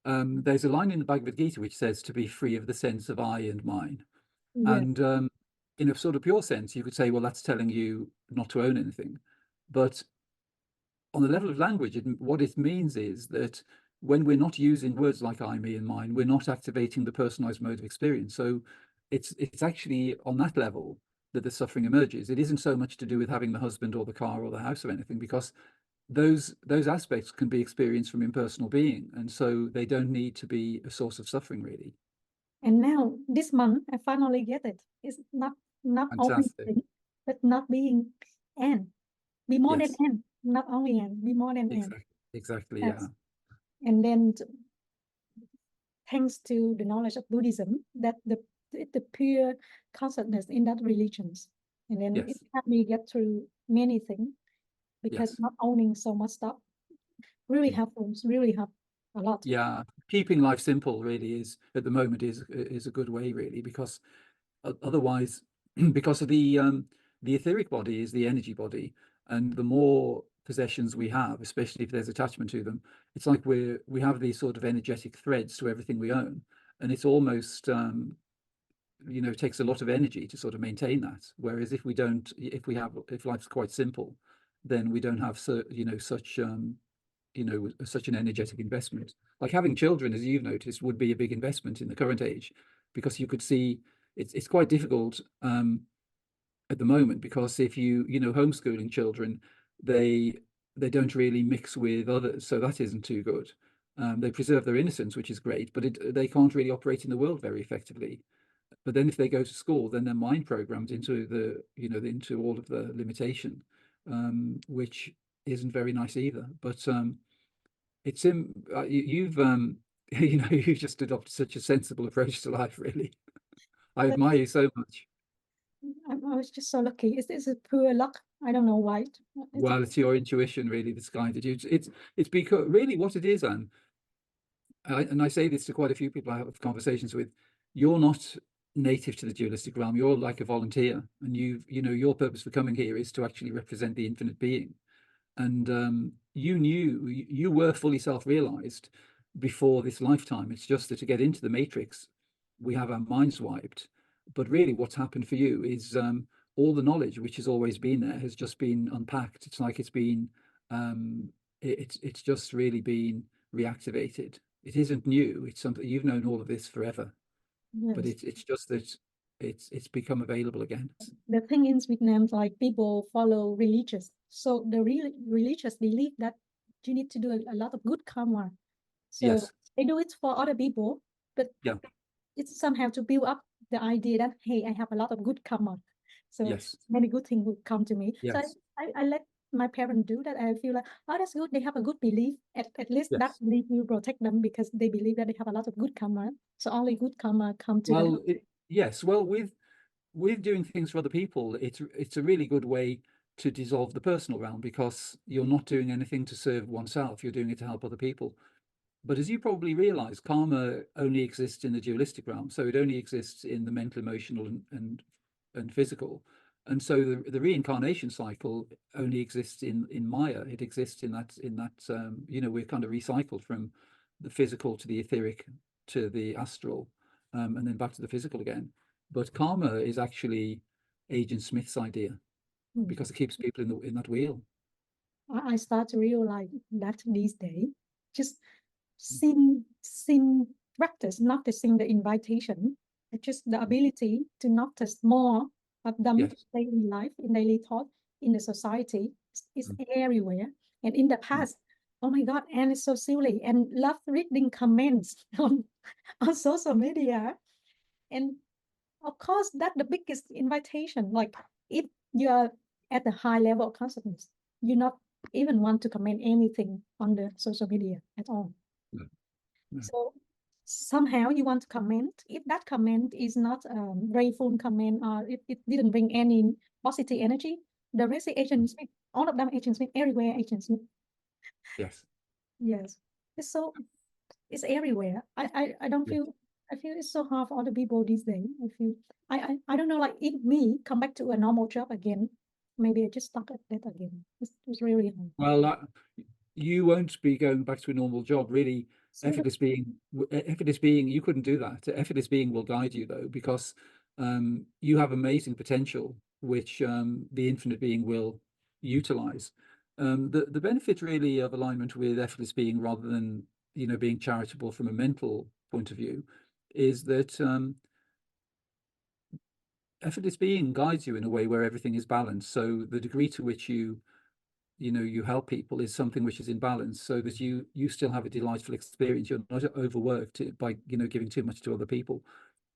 there's a line in the Bhagavad Gita which says to be free of the sense of I and mine. Yeah. And in a sort of pure sense, you could say, well, that's telling you not to own anything. But on the level of language, what it means is that when we're not using words like I, me, and mine, we're not activating the personalized mode of experience. So it's actually on that level that the suffering emerges. It isn't so much to do with having the husband or the car or the house or anything, because those aspects can be experienced from impersonal being, and so they don't need to be a source of suffering, really. And now this month, I finally get it. It's not only Fantastic. thing, but not being and be more than Yes, and not only and be more than and. exactly. Yeah. Yes. And then thanks to the knowledge of Buddhism, that the pure consciousness in that religions, and then it Yes. helped me get through many things because Yes. not owning so much stuff really Mm. helpful. Really help a lot. Yeah, keeping life simple really is at the moment is a good way really, because otherwise, because of the etheric body is the energy body, and the more possessions we have, especially if there's attachment to them, it's like we have these sort of energetic threads to everything we own, and it's almost it takes a lot of energy to sort of maintain that. Whereas if we don't, if life's quite simple, then we don't have such an energetic investment. Like having children, as you've noticed, would be a big investment in the current age, because you could see it's quite difficult at the moment, because if homeschooling children, they they don't really mix with others, so that isn't too good. They preserve their innocence, which is great, but they can't really operate in the world very effectively. But then if they go to school, then they're mind programmed into into all of the limitation, which isn't very nice either. But it's you've you've just adopted such a sensible approach to life, really. I But admire you so much. I was just so lucky. It's a pure luck. I don't know why. It's Well, it's your intuition really that's guided you. It's because really what it is, Anne, and I say this to quite a few people I have conversations with. You're not native to the dualistic realm. You're like a volunteer, and your purpose for coming here is to actually represent the infinite being. And you were fully self-realized before this lifetime. It's just that to get into the matrix, we have our minds wiped. But really what's happened for you is all the knowledge which has always been there has just been unpacked. It's like it's been it's just really been reactivated. It isn't new. It's something you've known all of this forever, but yes. it's just that it's become available again. The thing in Vietnam, like people follow religious, so the religious believe that you need to do a lot of good karma. So Yes. they do it for other people, but Yeah. it's somehow to build up the idea that, hey, I have a lot of good karma. So Yes. many good things will come to me. So Yes. I let my parents do that. I feel like, oh, that's good. They have a good belief. At least that Yes. belief will protect them because they believe that they have a lot of good karma. So only good karma come to them. Well, yes. Well, with doing things for other people, it's a really good way to dissolve the personal realm, because you're not doing anything to serve oneself. You're doing it to help other people. But as you probably realize, karma only exists in the dualistic realm. So it only exists in the mental, emotional, and physical. And so the reincarnation cycle only exists in Maya. It exists in that we're kind of recycled from the physical to the etheric to the astral, and then back to the physical again. But karma is actually Agent Smith's idea, Mm. because it keeps people in that wheel. I start to realize that these days, just seem practice, noticing the invitation, just the ability to notice more of them in Yes. daily life, in daily thought, in the society is Mm. everywhere. And in the Mm. past, oh my God, and it's so silly, and love reading comments on social media. And of course, that's the biggest invitation. Like if you are at the high level of consciousness, you not even want to comment anything on the social media at all. No, no. So somehow you want to comment. If that comment is not a grateful comment, or it didn't bring any positive energy, the rest is Agent Smith. All of them Agent Smith, everywhere Agent Smith. Yes. Yes. It's so it's everywhere. I don't Yes. feel I feel it's so hard for other people these days. I don't know, like if me come back to a normal job again, maybe I just stuck at that again. It's really hard. Well, you won't be going back to a normal job, really. So Effortless being, you couldn't do that. Effortless being will guide you, though, because you have amazing potential, which the infinite being will utilize. The benefit really of alignment with effortless being, rather than being charitable from a mental point of view, is that effortless being guides you in a way where everything is balanced. So the degree to which you help people is something which is in balance, so that you still have a delightful experience. You're not overworked by giving too much to other people.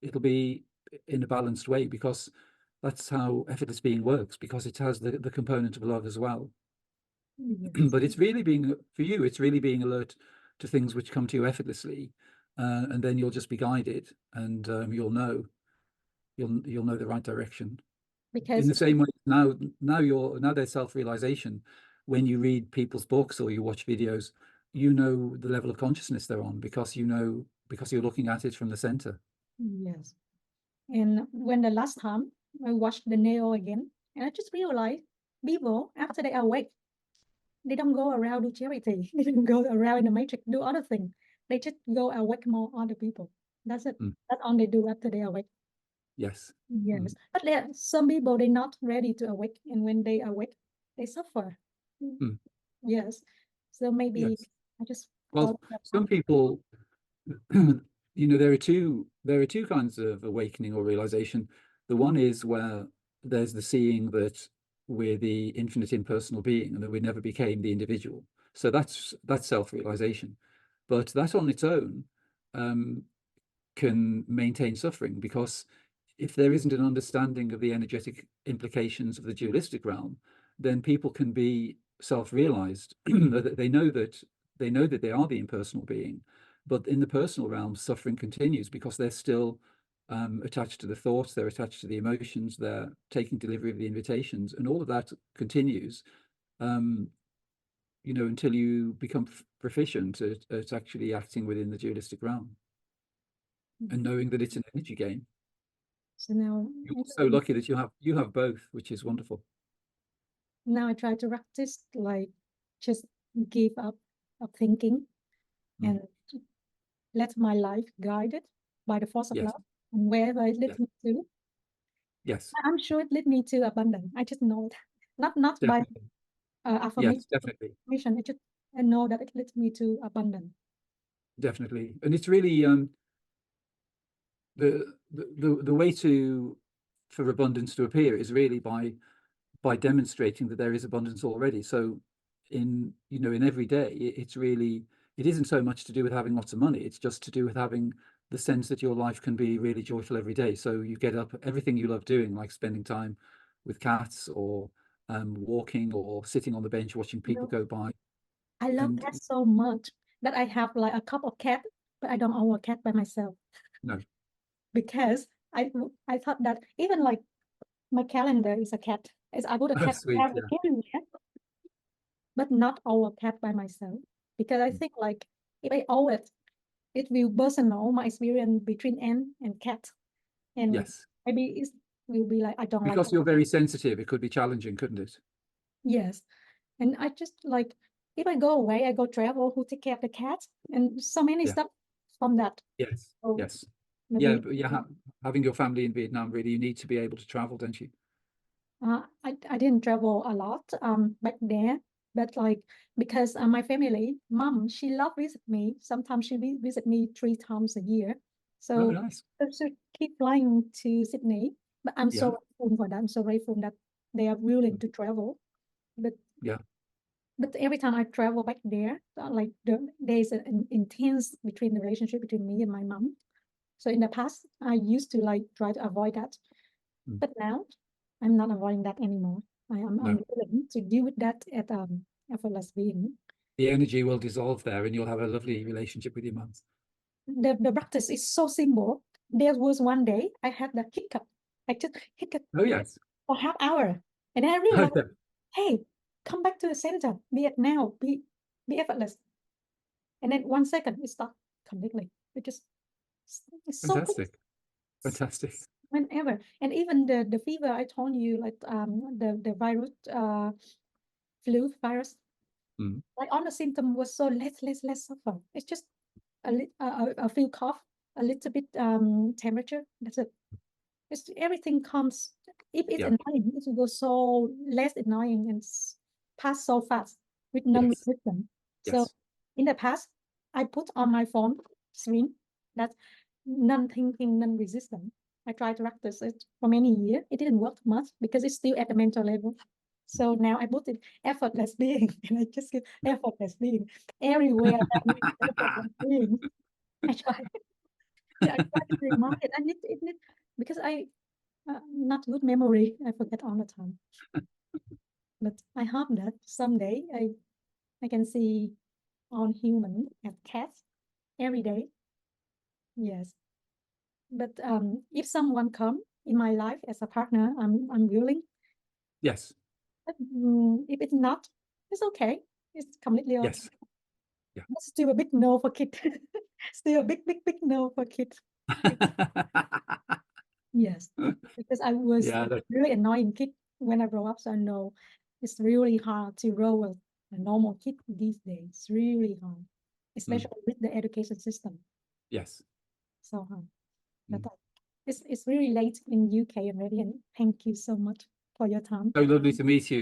It'll be in a balanced way, because that's how effortless being works, because it has the component of love as well. yes, But it's really being, for you, it's really being alert to things which come to you effortlessly, and then you'll just be guided, and you'll know the right direction. In because the same way, now there's self-realization. When you read people's books or you watch videos, you know the level of consciousness they're on, because you're looking at it from the center. yes. And when the last time I watched the Neo again, and I just realized people after they awake, they don't go around do charity. They don't go around in the matrix do other things. They just go awake more other people. That's it. Mm. That's all they do after they awake. Yes. Yes. Mm. But there are some people they're not ready to awake, and when they awake, they suffer. Mm. Yes. So maybe Yes. I just Well, follow that path. some people, there are two kinds of awakening or realization. The one is where there's the seeing that we're the infinite impersonal being, and that we never became the individual. So that's self-realization. But that on its own um, can maintain suffering, because if there isn't an understanding of the energetic implications of the dualistic realm, then people can be self-realized. That they know that they are the impersonal being, but in the personal realm, suffering continues, because they're still attached to the thoughts, they're attached to the emotions, they're taking delivery of the invitations, and all of that continues. Um, until you become proficient at actually acting within the dualistic realm, and knowing that it's an energy game. So now, You're so lucky that you have both, which is wonderful. now I try to practice like just give up of thinking Mm. and let my life guided by the force of Yes, love, and wherever it yes, leads me to, yes, I'm sure it lead me to abundance. I just know it. Not by definitely. affirmation. Yes, definitely, I just I know that it leads me to abundance. definitely. And it's really the way to for abundance to appear is really by demonstrating that there is abundance already. So in, in every day, it's really, it isn't so much to do with having lots of money. It's just to do with having the sense that your life can be really joyful every day. So you get up, everything you love doing, like spending time with cats, or walking, or sitting on the bench watching people go by. I love And cats so much that I have like a couple of cats, but I don't own a cat by myself no, because I thought that even like my calendar is a cat. As I put a oh, cat sweet, everywhere, but not own a cat by myself because I think like if I own it, it will personal my experience between ant and cat, and yes, maybe it will be like I don't like because it. you're very sensitive. It could be challenging, couldn't it? Yes, and I just like if I go away, I go travel, who take care of the cat and so many Yeah. stuff from that. Yes, So yes, yeah, maybe but yeah, having your family in Vietnam, really, you need to be able to travel, don't you? I didn't travel a lot back there, but like because my family, mom, she loved visit me. Sometimes she visit me 3 times a year. Oh, So nice. I should keep flying to Sydney. But I'm Yeah, so grateful for that. I'm so grateful that they are willing to travel. But yeah, but every time I travel back there, like there's an intense between the relationship between me and my mom. So in the past, I used to like try to avoid that. mm, But now I'm not avoiding that anymore. I'm no. willing to deal with that at effortless being. The energy will dissolve there, and you'll have a lovely relationship with your mum. The practice is so simple. There was one day I had the hiccup. I just hiccup Oh, yes. for half hour. And then I realized, hey, come back to the center. Be it now. Be effortless. And then 1 second it stopped completely. It just it's so quick. Fantastic, fantastic. Whenever. And even the fever I told you, like the virus flu virus, Mm, like all the symptom was so less suffer. It's just a few cough, a little bit temperature. That's it. It's everything comes. If it's yeah, annoying, it will go so less annoying and pass so fast with yes, non-resistant. So yes. in the past, I put on my phone screen that non-thinking, non-resistant. I tried to practice it for many years. It didn't work much because it's still at the mental level. So now I put it effortless being, and I just get effortless being everywhere. Effortless being. I try. I try to remind it. I need because I not good memory. I forget all the time. But I hope that someday I can see on human as cats every day. Yes. But if someone come in my life as a partner, I'm willing. Yes, But, if it's not, it's okay. It's completely okay. yes, yeah. But still a big no for kid. Still a big no for kid. Yes, because I was Yeah, really annoying kid when I grow up, so I know it's really hard to grow a normal kid these days. It's really hard, mm, especially with the education system. yes. So hard. But Mm. it's really late in UK already, and thank you so much for your time. So lovely to meet you.